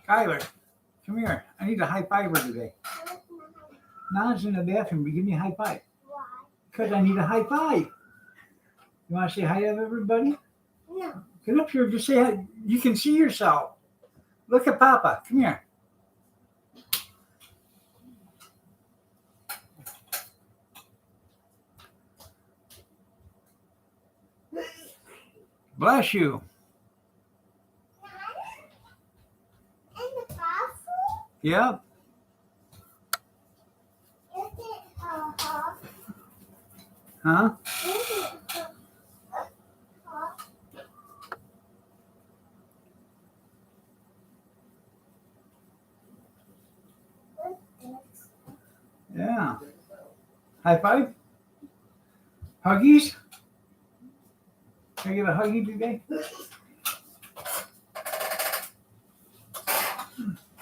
Kyler, come here. I need a high fiver today. Nana's in the bathroom, but give me a high five. Why? Because I need a high five. You want to say hi to everybody? No. Get up here, just say hi. You can see yourself. Look at Papa. Come here. Bless you. In the bathroom? Yep. Is it hot? Huh? Is it hot? What's this? Yeah. High five? Huggies? Can I get a huggy today?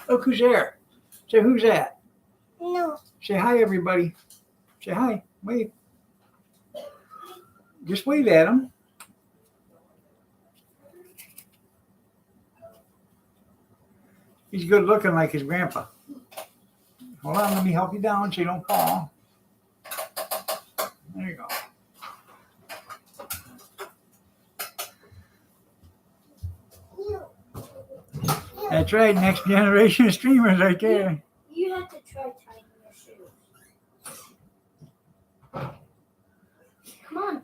Look who's there. Say, who's that? No. Say hi, everybody. Say hi. Wave. Just wave at him. He's good looking like his grandpa. Hold on, let me help you down so you don't fall. There you go. You. That's right, next generation of streamers right there. You have to try tying your shoes. Come on.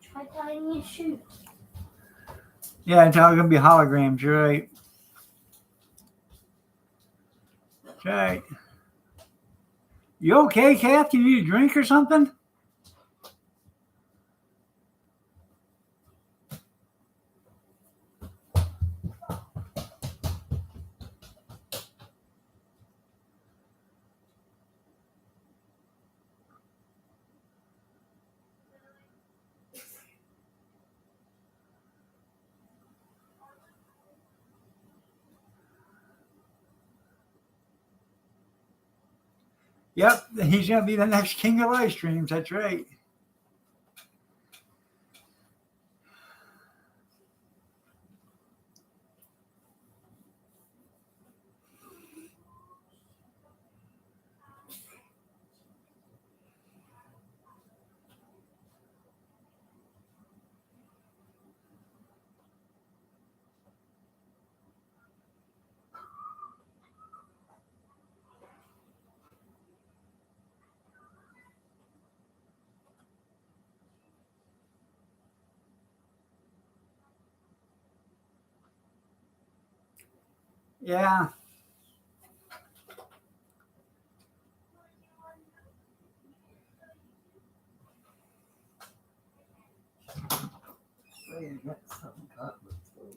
Try tying your shoes. Yeah, it's all gonna be holograms, you're right. That's right. You okay, Kath? You need a drink or something? Yep, he's gonna be the next king of live streams. That's right. Yeah.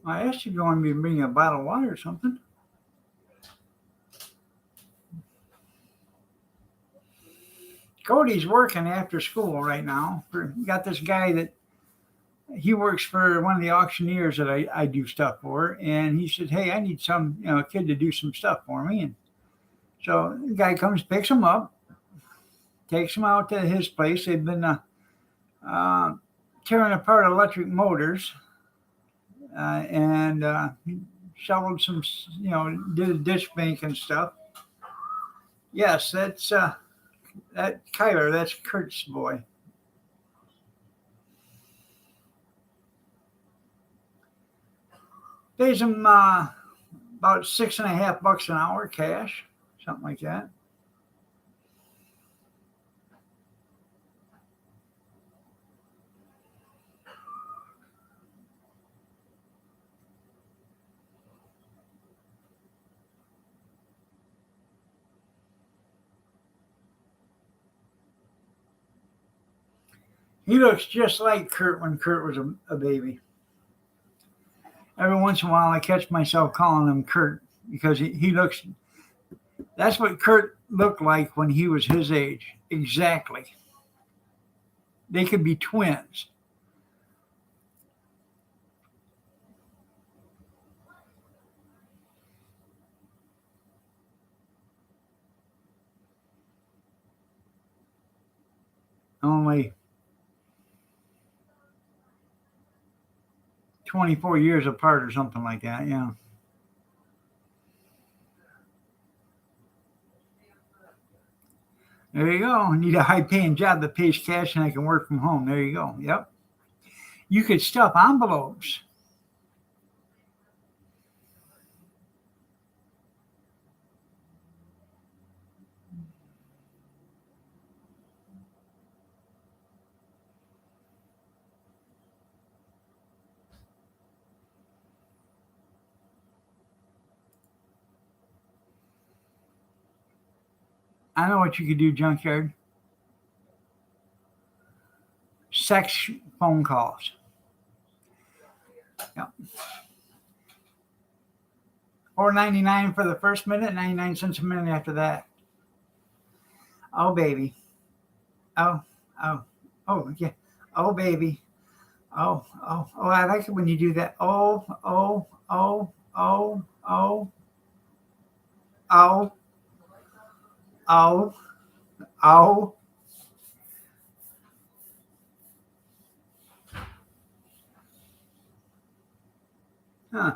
I asked you if you wanted me to bring you a bottle of water or something. Cody's working after school right now. Got this guy that he works for one of the auctioneers that I do stuff for, and he said, "Hey, I need some kid to do some stuff for me." And so the guy comes, picks him up, takes him out to his place. They've been tearing apart electric motors, and shoveled some, did a ditch bank and stuff. Yes, that's that Kyler. That's Kurt's boy. Pays him about $6.50 an hour cash, something like that. He looks just like Kurt when Kurt was a baby. Every once in a while, I catch myself calling him Kurt because he looks. That's what Kurt looked like when he was his age. Exactly. They could be twins. Only 24 years apart or something like that, yeah. There you go. I need a high-paying job that pays cash and I can work from home. There you go. Yep. You could stuff envelopes. I know what you could do, Junkyard. Sex phone calls. Yep. $4.99 for the first minute, 99 cents a minute after that. Oh, baby. Oh, yeah. Oh, baby. Oh, I like it when you do that. Oh, oh, oh, oh, oh, oh, oh, oh. Huh.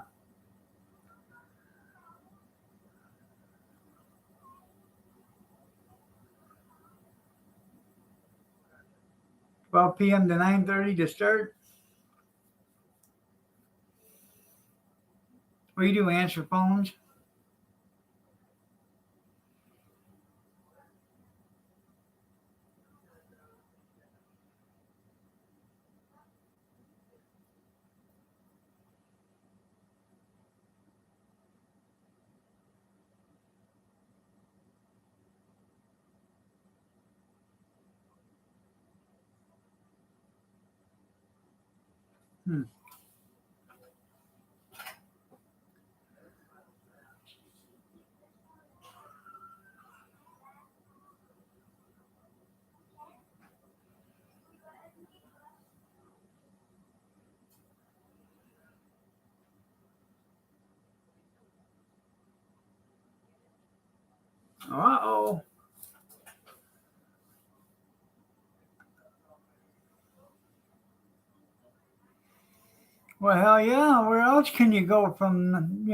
12 p.m. to 9:30 to start. What do you do? Answer phones? Hmm. Uh-oh. Well, hell yeah. Where else can you go from,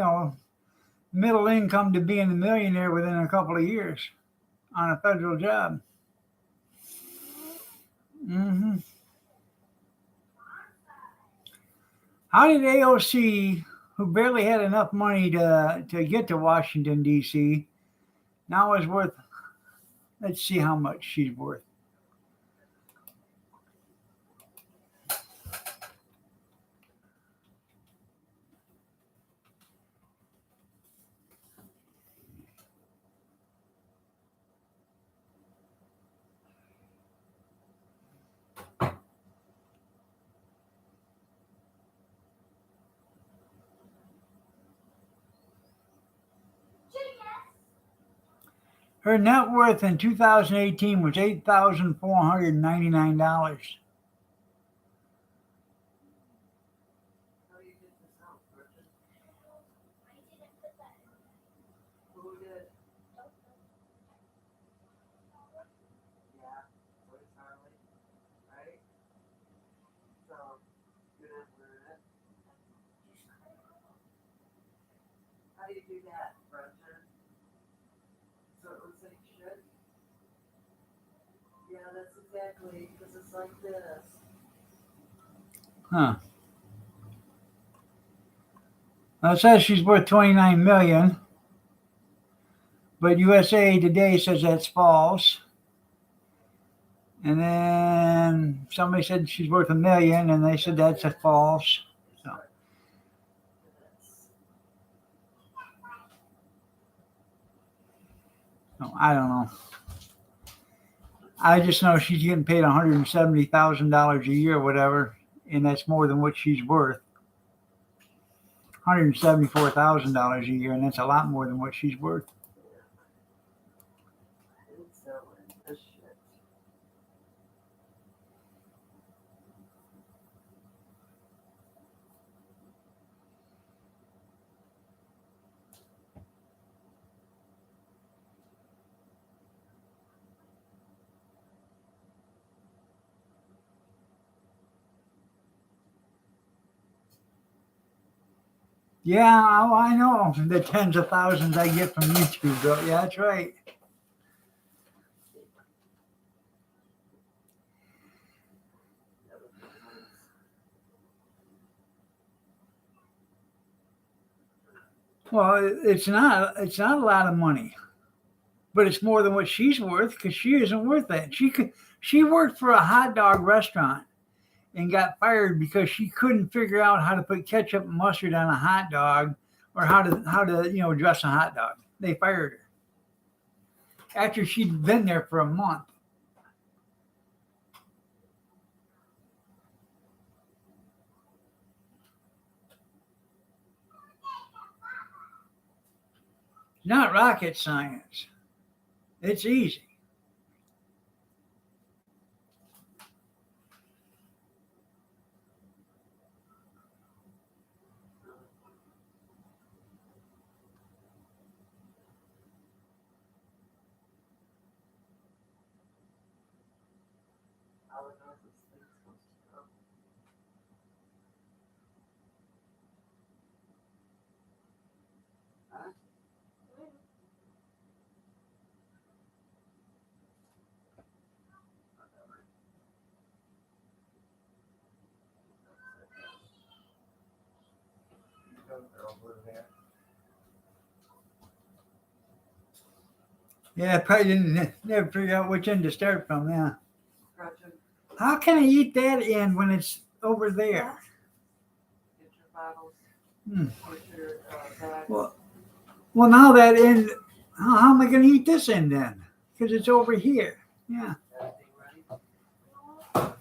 middle income to being a millionaire within a couple of years on a federal job? Mm-hmm. How did AOC, who barely had enough money to get to Washington, D.C., now is worth, let's see how much she's worth. Her net worth in 2018 was $8,499. How do you get this out, Bridget? Who did? Yeah, so it's Harley, right? So, you're not wearing it. How do you do that, Bridget? So it looks like shit? Yeah, that's exactly, because it's like this. Huh. Well, it says she's worth $29 million, but USA Today says that's false. And then somebody said she's worth $1 million, and they said that's a false. So. So I don't know. I just know she's getting paid $170,000 a year, or whatever, and that's more than what she's worth. $174,000 a year, and that's a lot more than what she's worth. It's selling this shit. Yeah, oh, I know the tens of thousands I get from YouTube, though. Yeah, that's right. Well, it's not a lot of money, but it's more than what she's worth because she isn't worth that. She worked for a hot dog restaurant and got fired because she couldn't figure out how to put ketchup and mustard on a hot dog or how to dress a hot dog. They fired her after she'd been there for a month. It's not rocket science. It's easy. All I know is this thing's supposed to come. Huh? Whatever. Young girl over there. Yeah, I probably didn't never figure out which end to start from. Yeah. Gretchen, How can I eat that end when it's over there? get your bottles. Hmm. Get your bags. Well, now that end, how am I going to eat this end then? Because it's over here. Yeah. Everything ready?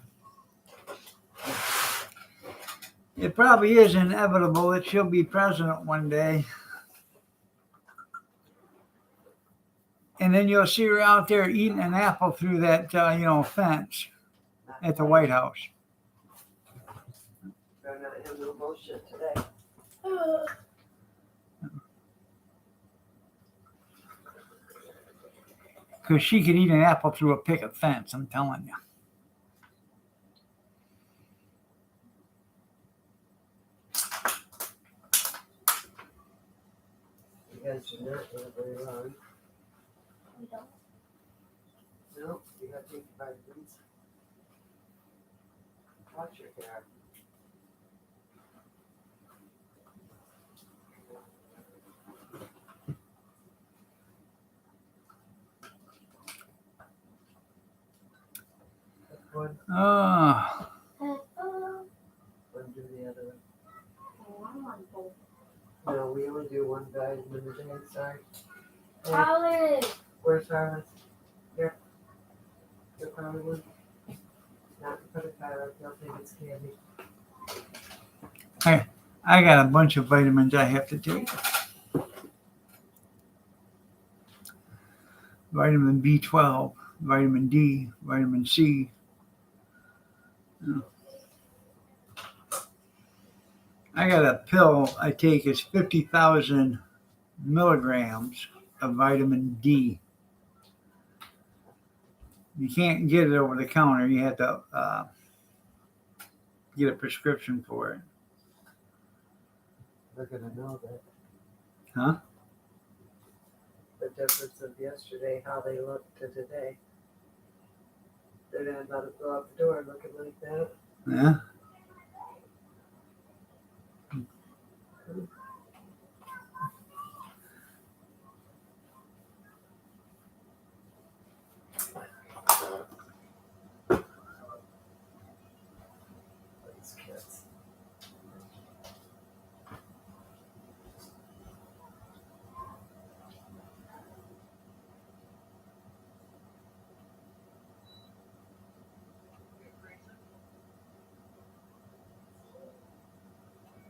It probably is inevitable that she'll be president one day. And then you'll see her out there eating an apple through that, fence Not at the quite. White House. Better not have no bullshit today. Because she could eat an apple through a picket fence, I'm telling you. You guys do not live very long. We don't. No, you gotta take your vitamins. Watch your hair. One, Oh, one do the other one. I want both. No, we only do one vitamin a day, sorry. Hey, Olive. where's Harlan? Here. Your Harlan one? Not in front of Tyler, they'll think it's candy. I got a bunch of vitamins I have to take. Vitamin B12, vitamin D, vitamin C. I got a pill I take. It's 50,000 milligrams of vitamin D. You can't get it over the counter. You have to get a prescription for it. They're gonna know that. Huh? The difference of yesterday, how they look to today. They're not about to go out the door looking like that. Yeah. These kids.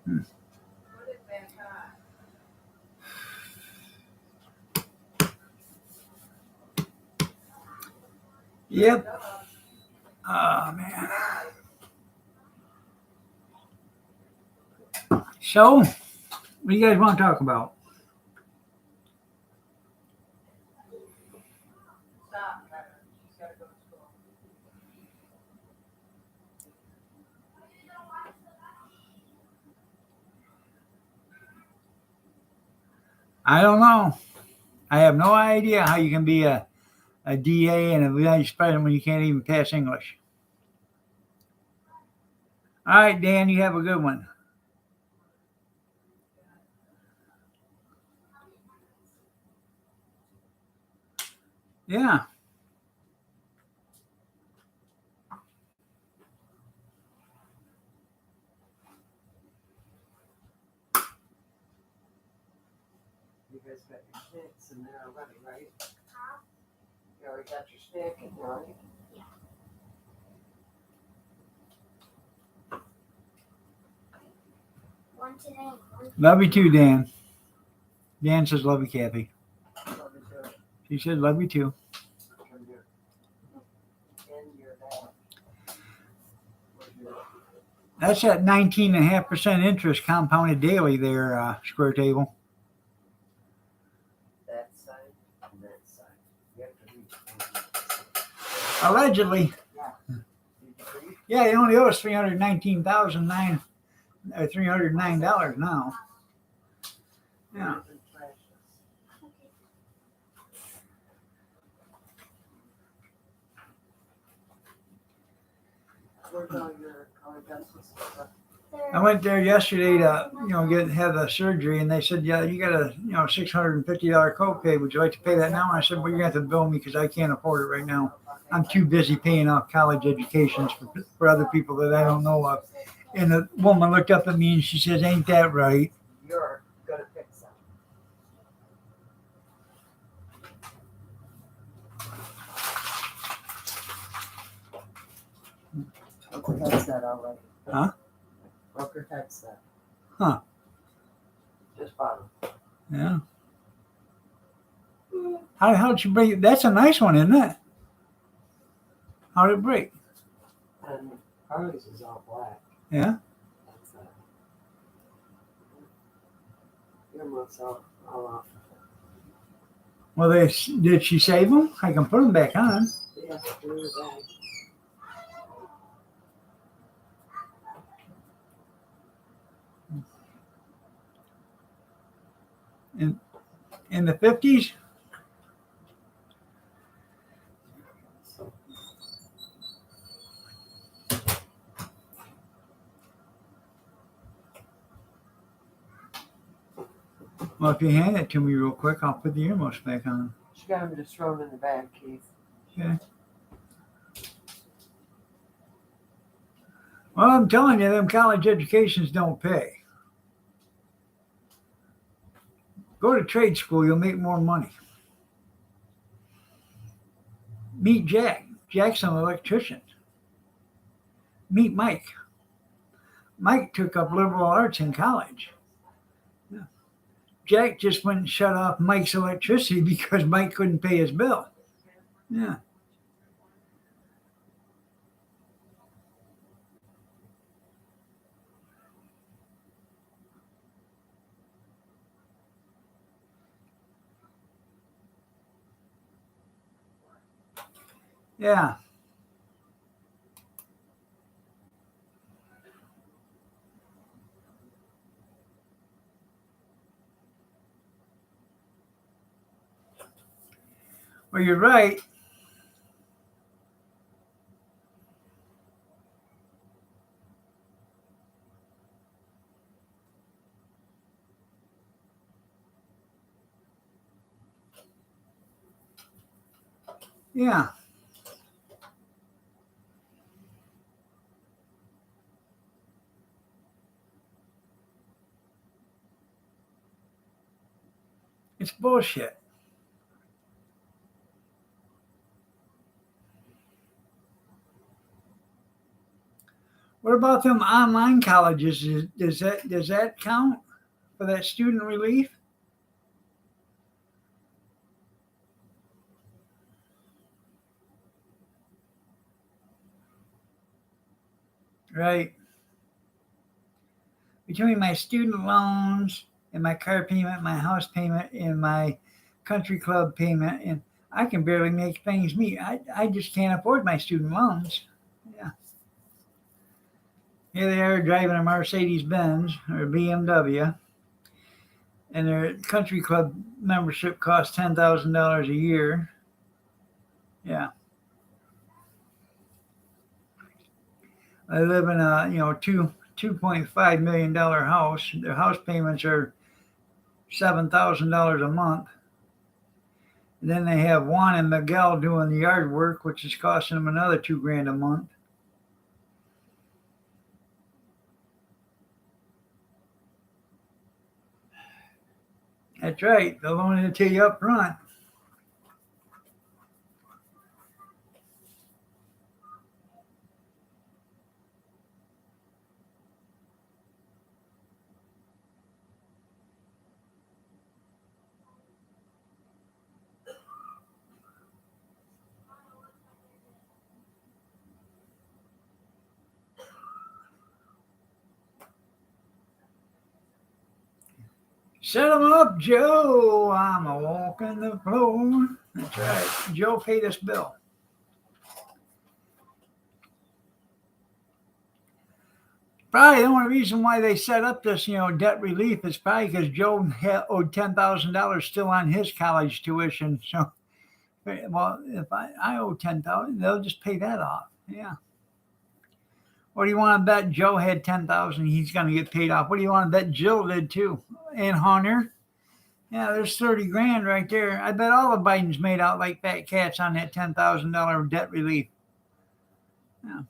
Put it back on. Yep. Oh, man. So, what do you guys want to talk about? Stop, Tyler. She's gotta go to school. I don't know. I have no idea how you can be a DA and a vice president when you can't even pass English. All right, Dan, you have a good one. Yeah. You guys got your snacks in there already, right? You already got your snack in there, right? One today. One Love you too, Dan. Dan says love you, Kathy. Love you too. She said love you too. From your, and your dad. Where's your- That's at 19.5% interest compounded daily there, Square Table. That side and that side. You have to read it. Allegedly. Did you read? Yeah, he only owes $319,009 or $309 now. Yeah. Read and trash this. Where's all your color pencils? I went there yesterday to, have the surgery, and they said, yeah, you got a, $650 copay. Would you like to pay that now? And I said, well, you're gonna have to bill me because I can't afford it right now. I'm too busy paying off college educations for other people that I don't know of. And the woman looked up at me and she says, ain't that right? You're gonna fix them. Broke her headset already. Huh? Broke her headset. Huh. Just bottom. Yeah. How'd you break it? That's a nice one, isn't it? How'd it break? And Harley's is all black. Yeah. That's earmuffs all off. Well, did she save them? I can put them back on. Yeah, threw her bag. In the 50s? Well, if you hand it to me real quick, I'll put the earmuffs back on. She got him just thrown in the bag, Keith. Okay. Well, I'm telling you, them college educations don't pay. Go to trade school, you'll make more money. Meet Jack. Jack's an electrician. Meet Mike. Mike took up liberal arts in college. Yeah. Jack just went and shut off Mike's electricity because Mike couldn't pay his bill. Yeah. Yeah. Well, you're right. Yeah. It's bullshit. What about them online colleges? Does that count for that student relief? Right. Between my student loans and my car payment, my house payment, and my country club payment, and I can barely make things meet. I just can't afford my student loans. Yeah. Here they are driving a Mercedes Benz or BMW. And their country club membership costs $10,000 a year. Yeah. I live in a $2.5 million house. Their house payments are $7,000 a month. And then they have Juan and Miguel doing the yard work, which is costing them another $2,000 a month. That's right. They'll loan it to you up front. Set them up, Joe. I'm a walking the floor. That's right. Joe paid us bill. Probably the only reason why they set up this, debt relief is probably because Joe owed $10,000 still on his college tuition. So, well, if I owe $10,000, they'll just pay that off. Yeah. What do you want to bet Joe had $10,000? He's going to get paid off. What do you want to bet Jill did too? And Hunter? Yeah, there's $30,000 right there. I bet all the Bidens made out like fat cats on that $10,000 debt relief. Yeah.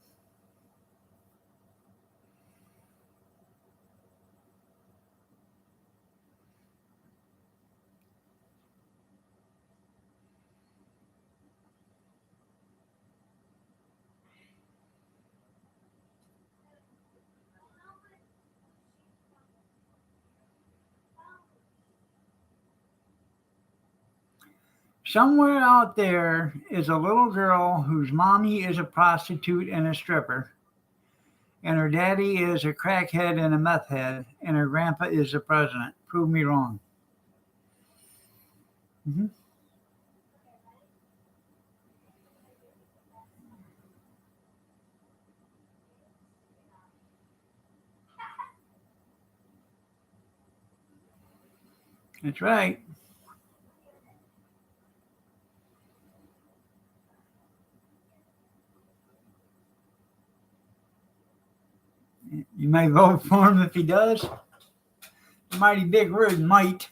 Somewhere out there is a little girl whose mommy is a prostitute and a stripper, and her daddy is a crackhead and a meth head, and her grandpa is the president. Prove me wrong. Mm-hmm. That's right. You may vote for him if he does. Mighty big word, might.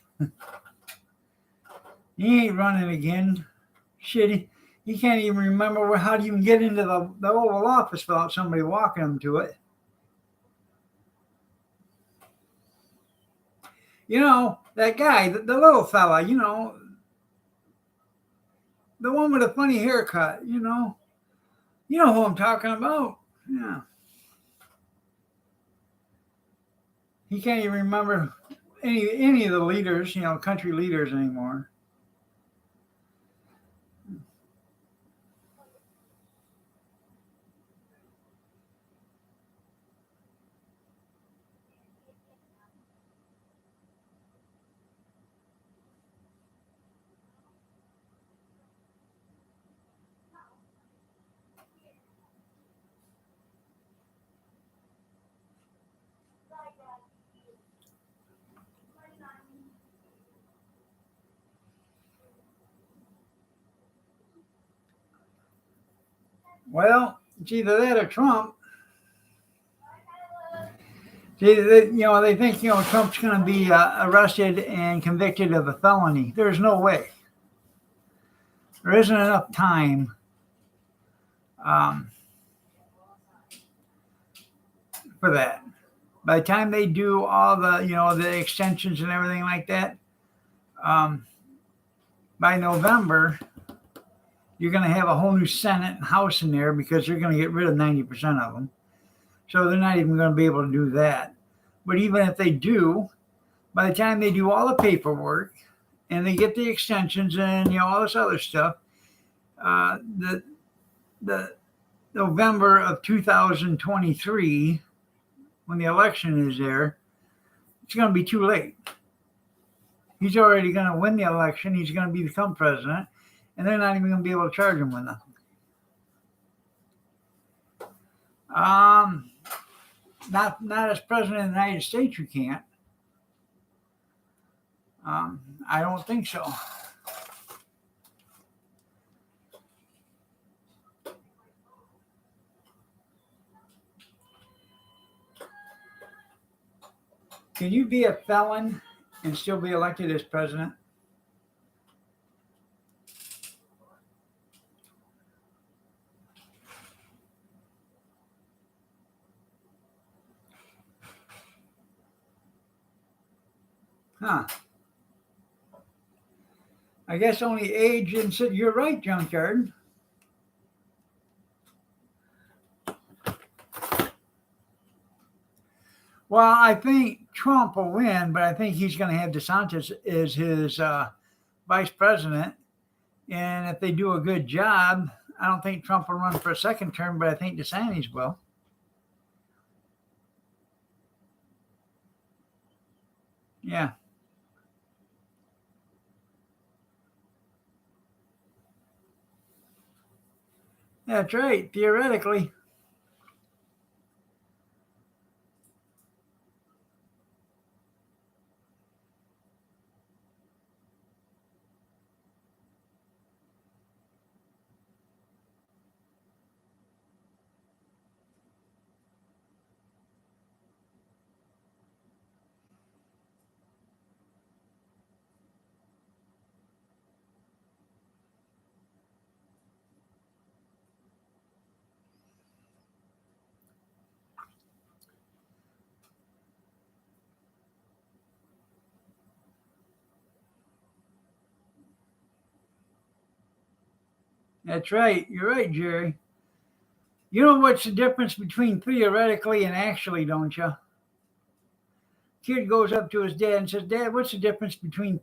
He ain't running again. Shit, he can't even remember how to even get into the Oval Office without somebody walking him to it. That guy, the little fella, the one with a funny haircut, who I'm talking about. Yeah. He can't even remember any of the leaders, country leaders anymore. Well, it's either that or Trump. They think, Trump's going to be arrested and convicted of a felony. There's no way. There isn't enough time for that. By the time they do all the extensions and everything like that, by November, you're going to have a whole new Senate and House in there because they're going to get rid of 90% of them. So they're not even going to be able to do that. But even if they do, by the time they do all the paperwork and they get the extensions and all this other stuff, the November of 2023, when the election is there, it's going to be too late. He's already going to win the election. He's going to become president, and they're not even going to be able to charge him with nothing. Not as president of the United States, you can't. I don't think so. Can you be a felon and still be elected as president? Huh. I guess only age and said, you're right, Junkyard. Well, I think Trump will win, but I think he's going to have DeSantis as his vice president. And if they do a good job, I don't think Trump will run for a second term, but I think DeSantis will. Yeah. That's right, theoretically. That's right. You're right, Jerry. You know what's the difference between theoretically and actually, don't you? Kid goes up to his dad and says, Dad, what's the difference between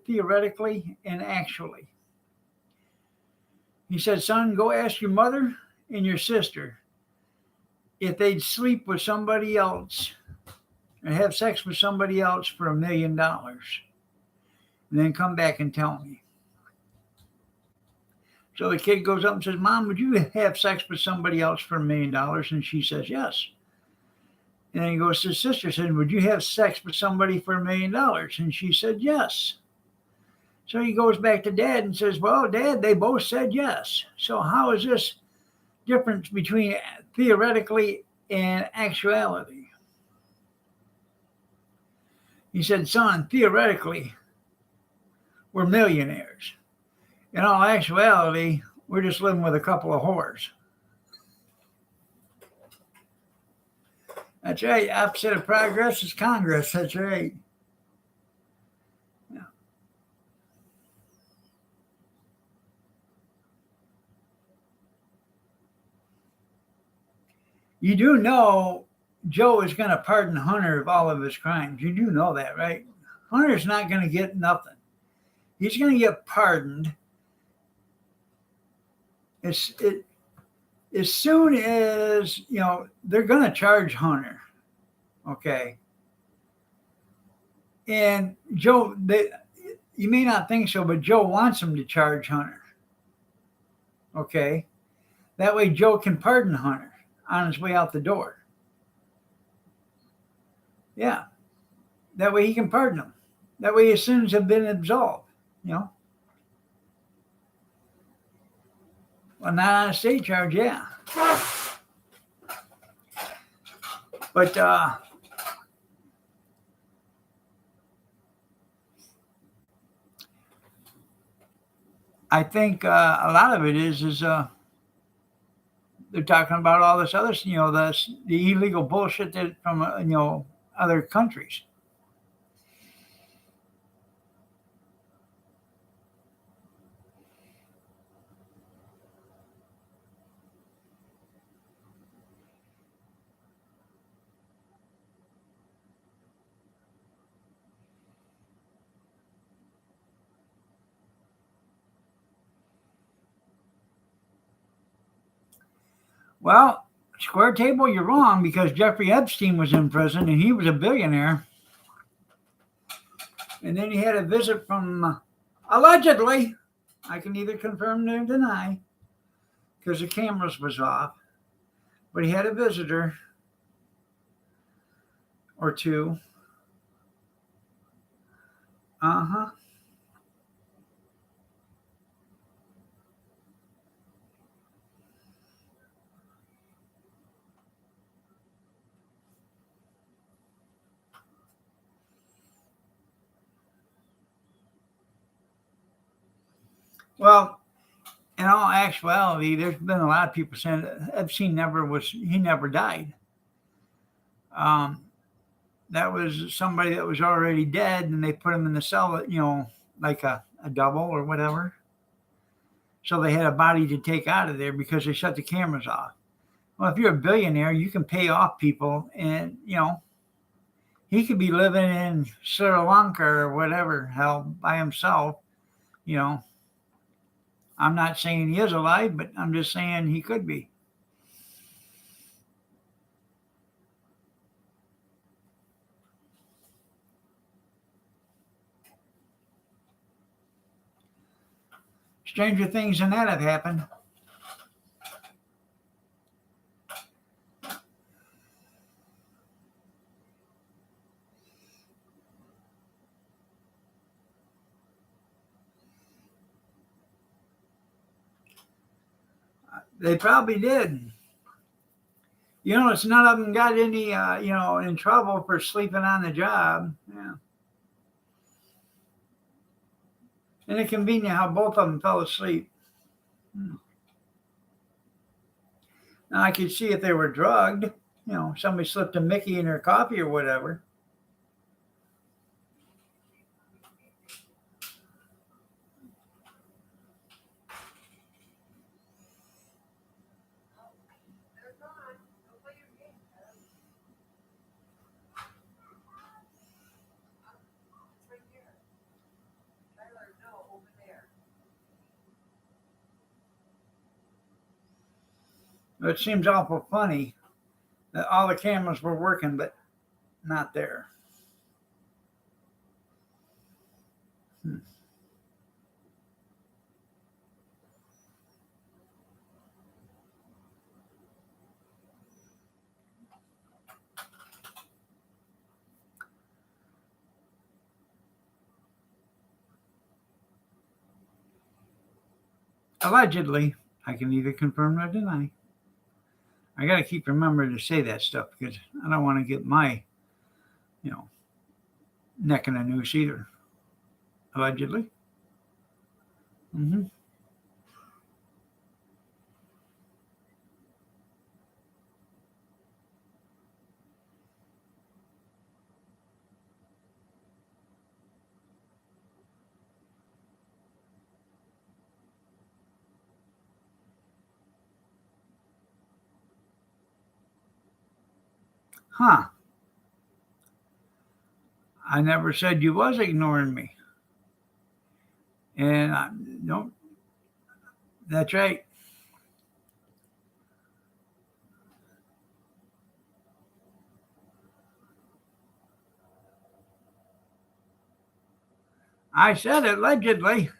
theoretically and actually? He said, son, go ask your mother and your sister if they'd sleep with somebody else or have sex with somebody else for $1 million. And then come back and tell me. So the kid goes up and says, Mom, would you have sex with somebody else for $1 million? And she says, yes. And then he goes to his sister, said, would you have sex with somebody for $1 million? And she said, yes. So he goes back to Dad and says, well, Dad, they both said yes. So how is this difference between theoretically and actuality? He said, son, theoretically, we're millionaires. In all actuality, we're just living with a couple of whores. That's right. Opposite of progress is Congress. That's right. Yeah. You do know Joe is going to pardon Hunter of all of his crimes. You do know that, right? Hunter's not going to get nothing. He's going to get pardoned as soon as, they're going to charge Hunter. Okay. And Joe, you may not think so, but Joe wants him to charge Hunter. Okay. That way Joe can pardon Hunter on his way out the door. Yeah. That way he can pardon him. That way his sins have been absolved, Well, not on a state charge, yeah. But I think a lot of it is they're talking about all this other, the illegal bullshit that from other countries. Well, square table, you're wrong, because Jeffrey Epstein was in prison and he was a billionaire. And then he had a visit from, allegedly, I can neither confirm nor deny, because the cameras was off, but he had a visitor or two Uh-huh. Well, in all actuality, there's been a lot of people saying that he never died. Um, that was somebody that was already dead, and they put him in the cell, like a double or whatever. So they had a body to take out of there because they shut the cameras off. Well, if you're a billionaire, you can pay off people, and he could be living in Sri Lanka or whatever hell by himself. You know, I'm not saying he is alive, but I'm just saying he could be. Stranger things than that have happened. They probably did. It's none of them got any, in trouble for sleeping on the job. Yeah. And it's convenient how both of them fell asleep. Now I could see if they were drugged, somebody slipped a Mickey in their coffee or whatever. They're gone. Go play your game, Tyler. It's right here. Tyler, no, over there. It seems awful funny that all the cameras were working, but not there. Hmm. Allegedly, I can neither confirm nor deny. I got to keep remembering to say that stuff because I don't want to get my, you know, neck in a noose either. Allegedly. Mm-hmm. Huh. I never said you was ignoring me. And I don't. That's right. I said allegedly.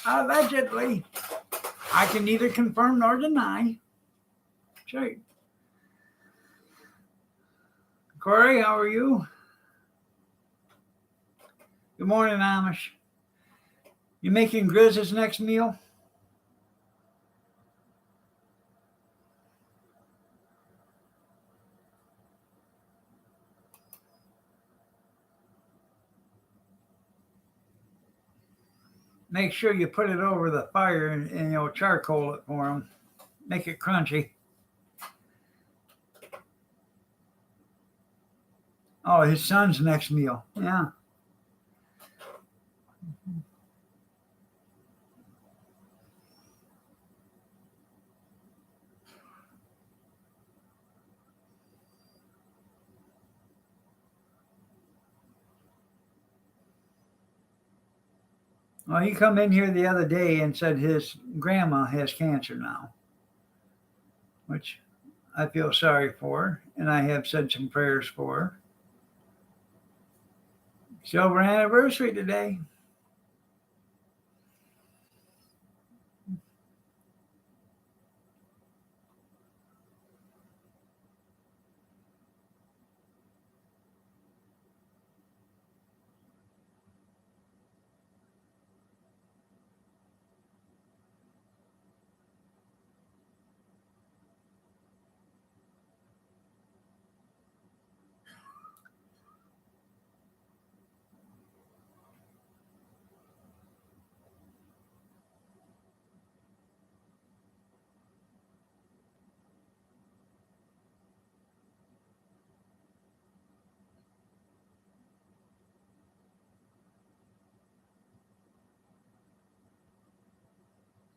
Allegedly. I can neither confirm nor deny. That's right. Corey, how are you? Good morning, Amish. You making Grizz's next meal? Make sure you put it over the fire and charcoal it for him. Make it crunchy. Oh, his son's next meal. Yeah. Well, he come in here the other day and said his grandma has cancer now, which I feel sorry for her, and I have said some prayers for her. Silver anniversary today.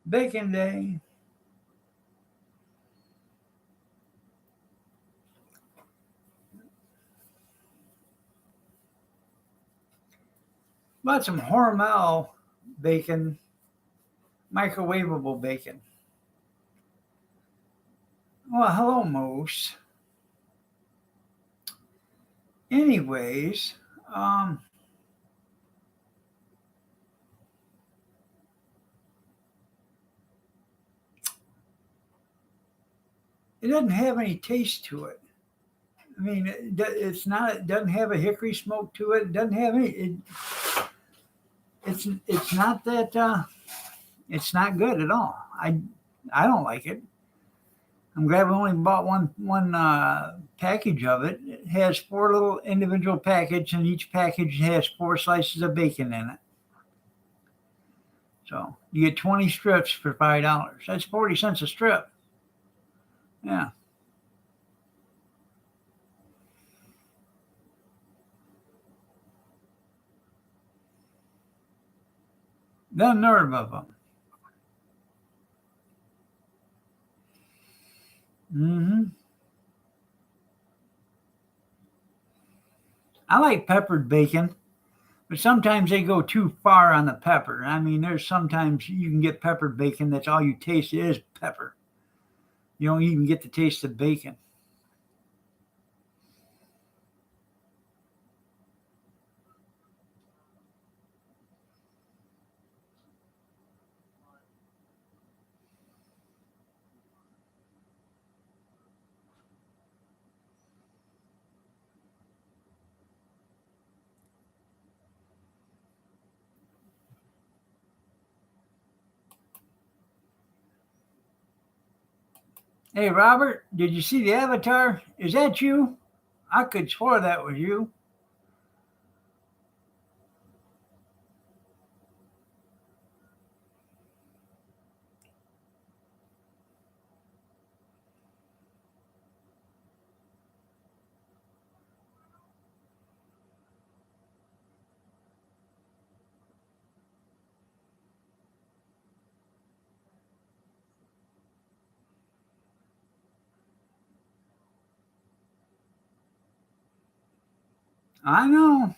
Bacon day. Bought some Hormel bacon, microwavable bacon. Well, hello, Moose. Anyways, it doesn't have any taste to it. I mean, it's not. It doesn't have a hickory smoke to it. It doesn't have any. It's not that. It's not good at all. I don't like it. I'm glad we only bought one package of it. It has 4 little individual packages, and each package has 4 slices of bacon in it. So you get 20 strips for $5. That's 40 cents a strip. Yeah. Done nerve of them. Mm-hmm. I like peppered bacon, but sometimes they go too far on the pepper. I mean, there's sometimes you can get peppered bacon that's all you taste is pepper. You don't even get the taste of bacon. Hey, Robert, did you see the avatar? Is that you? I could swear that was you. I know.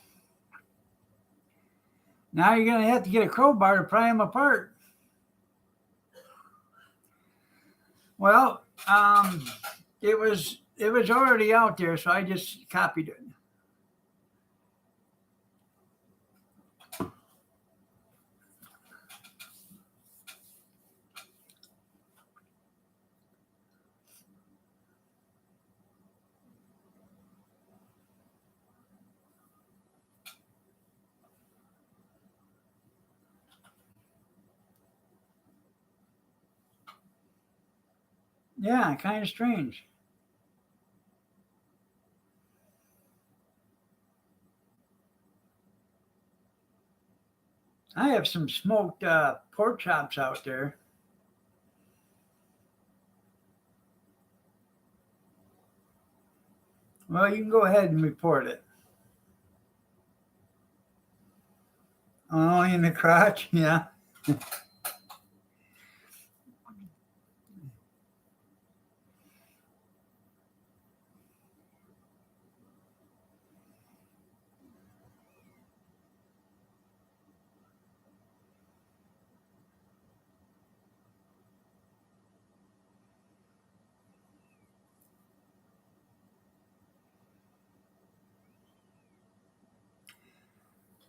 Now you're gonna have to get a crowbar to pry them apart. Well, it was already out there, so I just copied it. Yeah, kind of strange. I have some smoked pork chops out there. Well, you can go ahead and report it. Oh, in the crotch, yeah.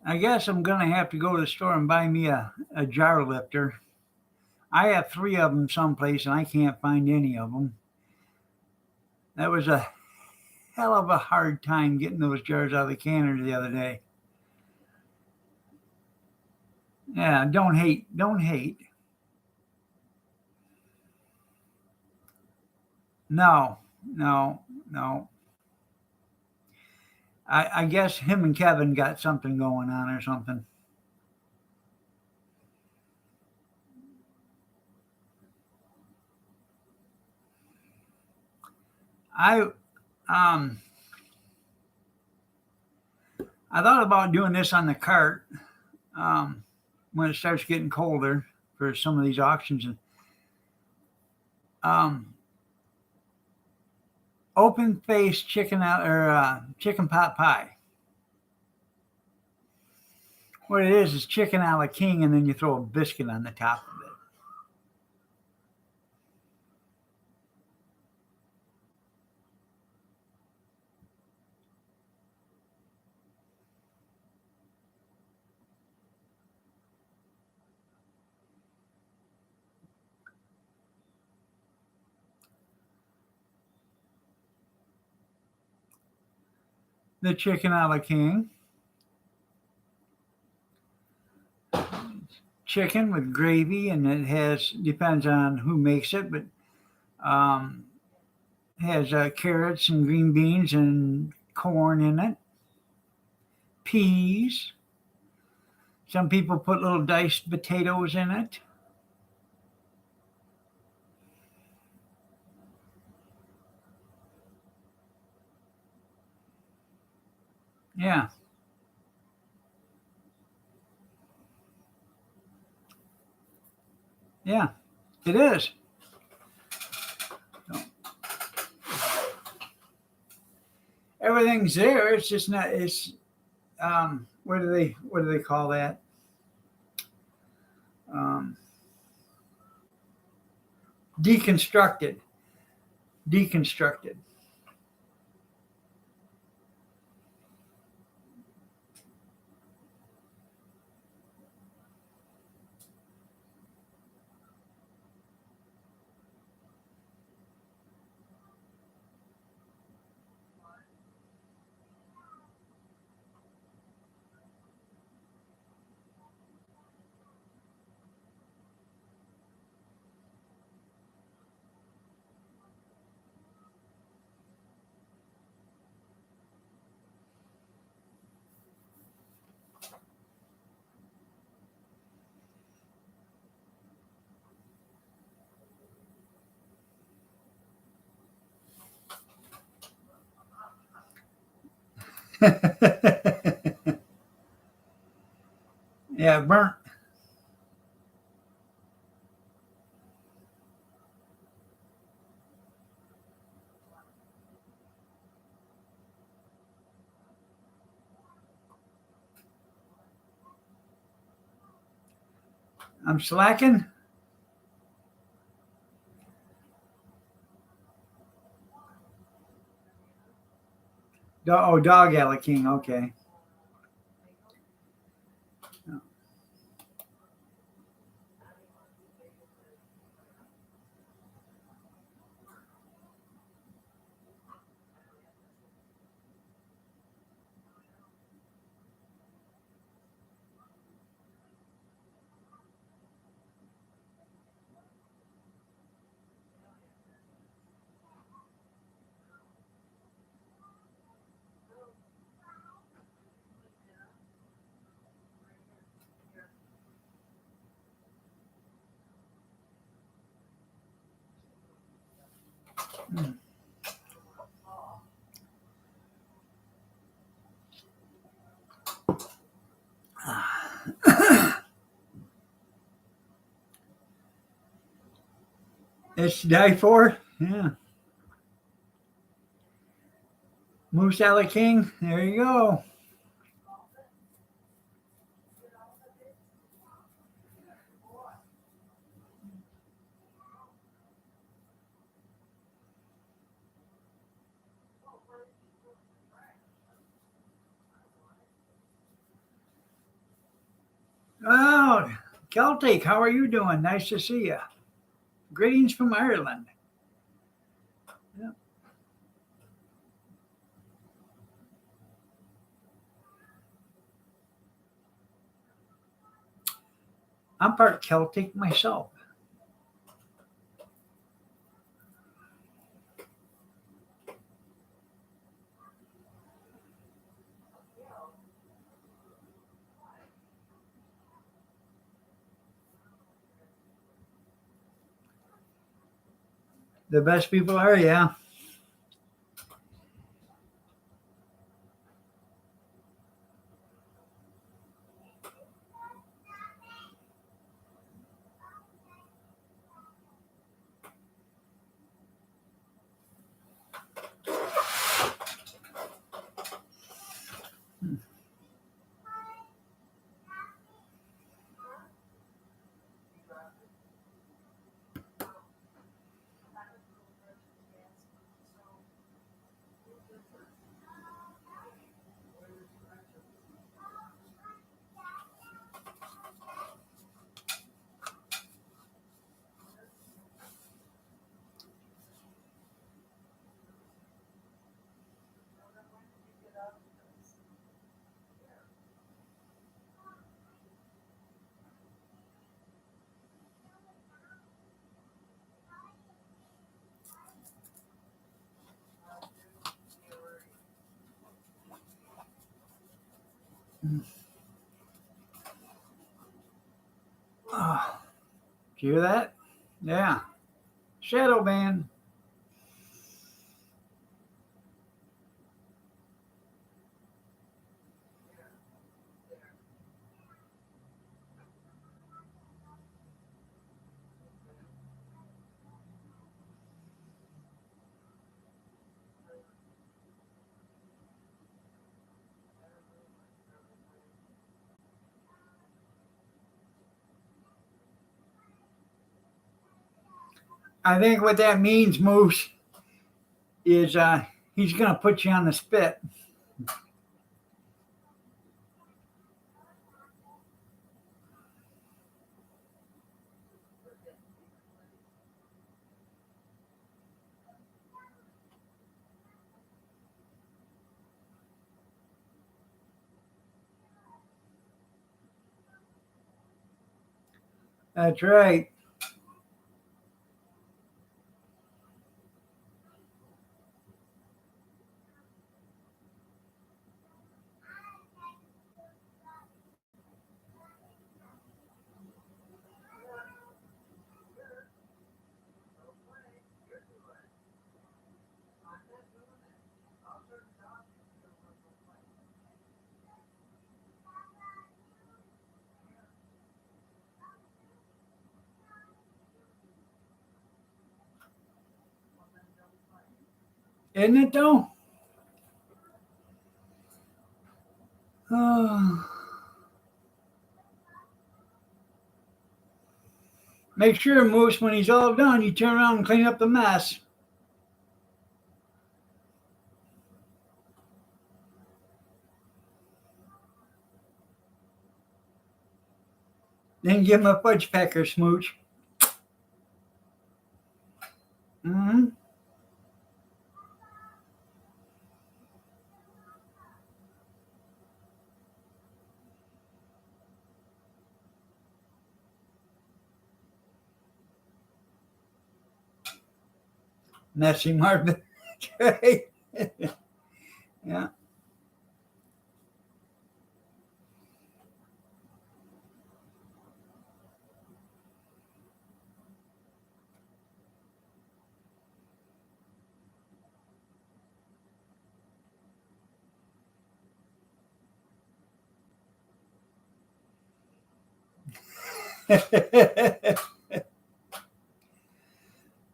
I guess I'm gonna have to go to the store and buy me a jar lifter. I have 3 of them someplace, and I can't find any of them. That was a hell of a hard time getting those jars out of the canner the other day. Yeah, don't hate, don't hate. No, no, no. I guess him and Kevin got something going on or something. I um I thought about doing this on the cart um, when it starts getting colder. for some of these auctions. And open face chicken out or chicken pot pie. What it is chicken a la king, and then you throw a biscuit on the top of it. The chicken a la king. Chicken with gravy, and it has, depends on who makes it, but has carrots and green beans and corn in it, peas. Some people put little diced potatoes in it. Yeah. Yeah, it is. Everything's there. It's just not. It's what do they call that? Deconstructed. Deconstructed. Yeah, burnt. I'm slacking. Dog a la king. Okay. It's die for. Yeah. Moose a la king. There you go. Oh, Celtic, how are you doing? Nice to see you. Greetings from Ireland. Yeah. I'm part Celtic myself. The best people are, yeah. Oh, did you hear that? Yeah. Shadow band. I think what that means, Moose, is he's going to put you on the spit. That's right. Isn't it though? Oh. Make sure, Moose, when he's all done, you turn around and clean up the mess. Then give him a fudge pecker, Smooch. Mm-hmm. Messy Marvin. Yeah.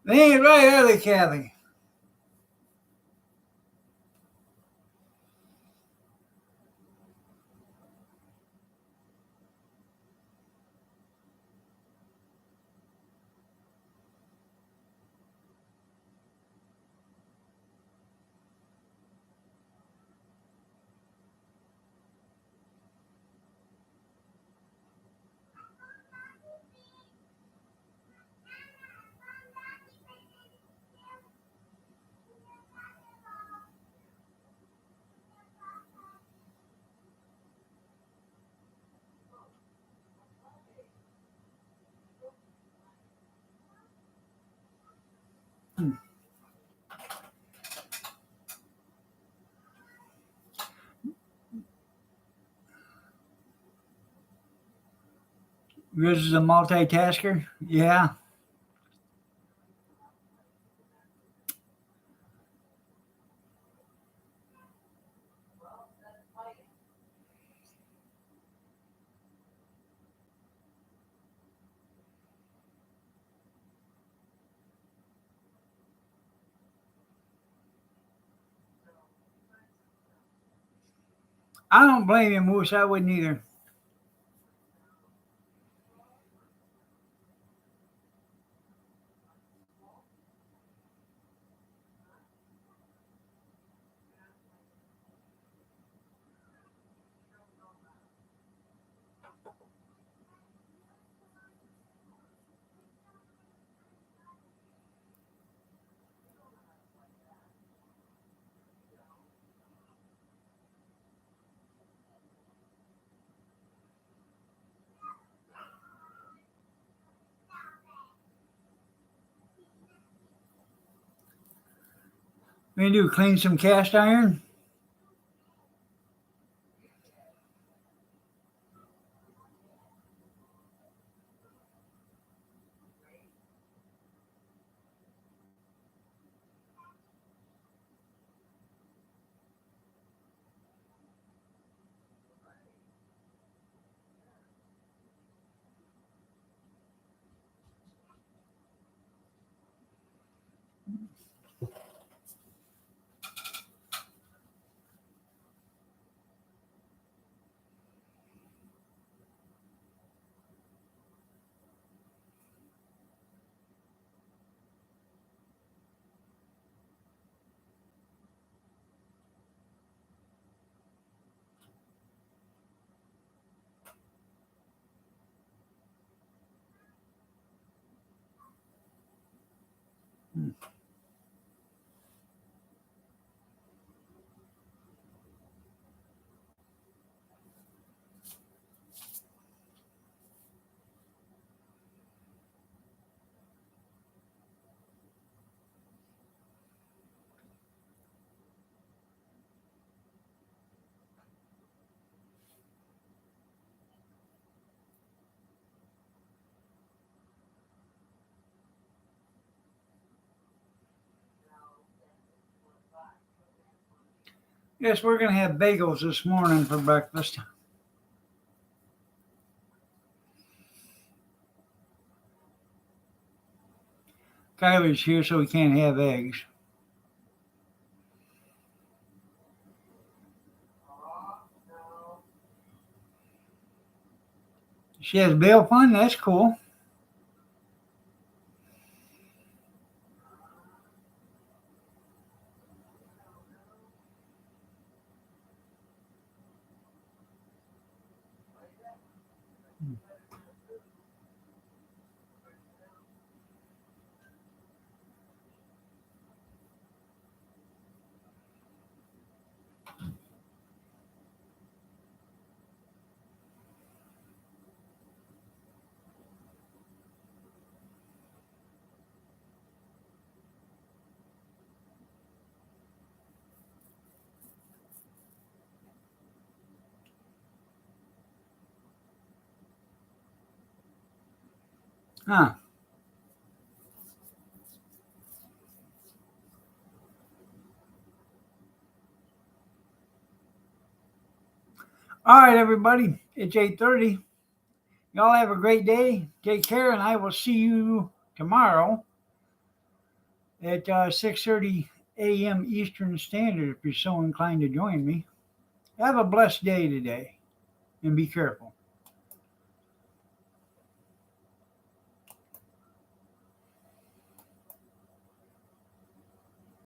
They ain't right, are they, Kathy? Yours is a multitasker? Yeah. I don't blame you, Moose. I wouldn't either. What do you do? Clean some cast iron? Yes, we're going to have bagels this morning for breakfast. Kyler's here, so we can't have eggs. She has bail fund. That's cool. Huh. All right, everybody. It's 8:30. Y'all have a great day. Take care, and I will see you tomorrow at 6:30 a.m. Eastern Standard if you're so inclined to join me. Have a blessed day today, and be careful.